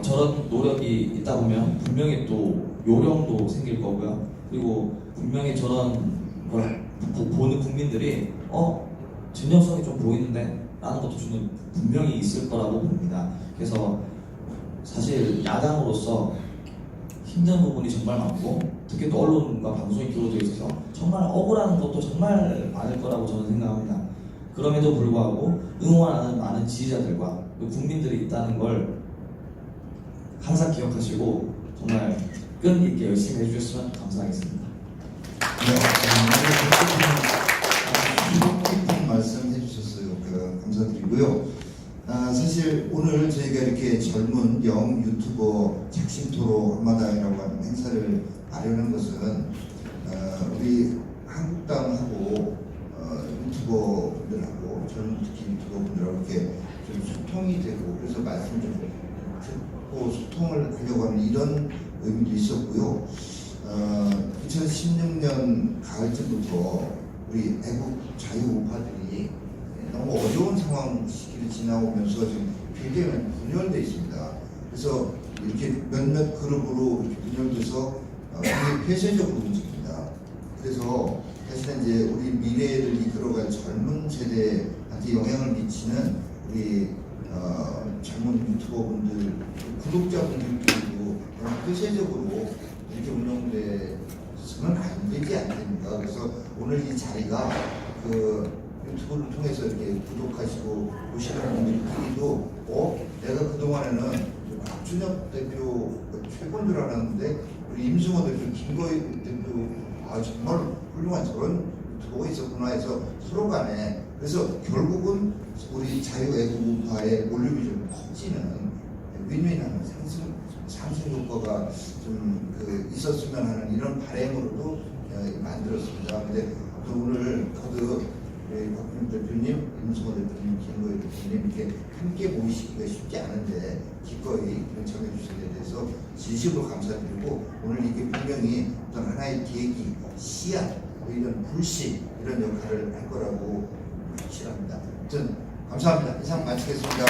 저런 노력이 있다 보면 분명히 또 요령도 생길 거고요. 그리고 분명히 저런 걸 보는 국민들이 진정성이 좀 보이는데 라는 것도 저는 분명히 있을 거라고 봅니다. 그래서 사실 야당으로서 힘든 부분이 정말 많고 특히 또 언론과 방송이 기울어져 있어서 정말 억울한 것도 정말 많을 거라고 저는 생각합니다. 그럼에도 불구하고 응원하는 많은 지지자들과 국민들이 있다는 걸 항상 기억하시고 정말 끈있게 열심히 해주셨으면 감사하겠습니다. 깊은 말씀 해주셨어요. 감사드리고요. 사실 오늘 저희가 이렇게 젊은 영 유튜버 작심토로 한마당이라고 하는 행사를 마련한 것은 우리 한국당하고 유튜버들하고 젊은 특히 유튜버분들하고 이렇게 좀 소통이 되고 그래서 말씀 좀 듣고 소통을 하려고 하는 이런 의미도 있었고요. 2016년 가을쯤부터 우리 애국 자유우파들이 너무 어려운 상황 시기를 지나오면서 지금 굉장히 분열되어 있습니다. 그래서 이렇게 몇몇 그룹으로 운영돼서 굉장히 폐쇄적으로 움직입니다. 그래서 사실은 이제 우리 미래를 이끌어갈 젊은 세대한테 영향을 미치는 우리 젊은 유튜버분들, 구독자분들끼리도 폐쇄적으로 이렇게 운영돼서는 안 되지 않습니까? 그래서 오늘 이 자리가 그 유튜브를 통해서 이렇게 구독하시고 보시는 분들끼리도 내가 그동안에는 박준혁 대표 최고인 줄 알았는데 우리 임승호 대표, 김거희 대표 정말 훌륭한 저런 유튜버가 있었구나 해서 서로 간에 그래서 결국은 우리 자유애국파의 몰림이 좀 커지는 윈윈하는 상승 효과가 좀 있었으면 하는 이런 바람으로도 만들었습니다. 근데 오늘 거듭 박준혁 대표님, 임승호 대표님, 김거희 대표님 이렇게 함께 모이시기가 쉽지 않은데 기꺼이 경청해 주신 데 대해서 진심으로 감사드리고 오늘 이게 분명히 어떤 하나의 계기, 씨앗, 이런 불씨 이런 역할을 할 거라고 확실합니다. 아무튼 감사합니다. 이상 마치겠습니다.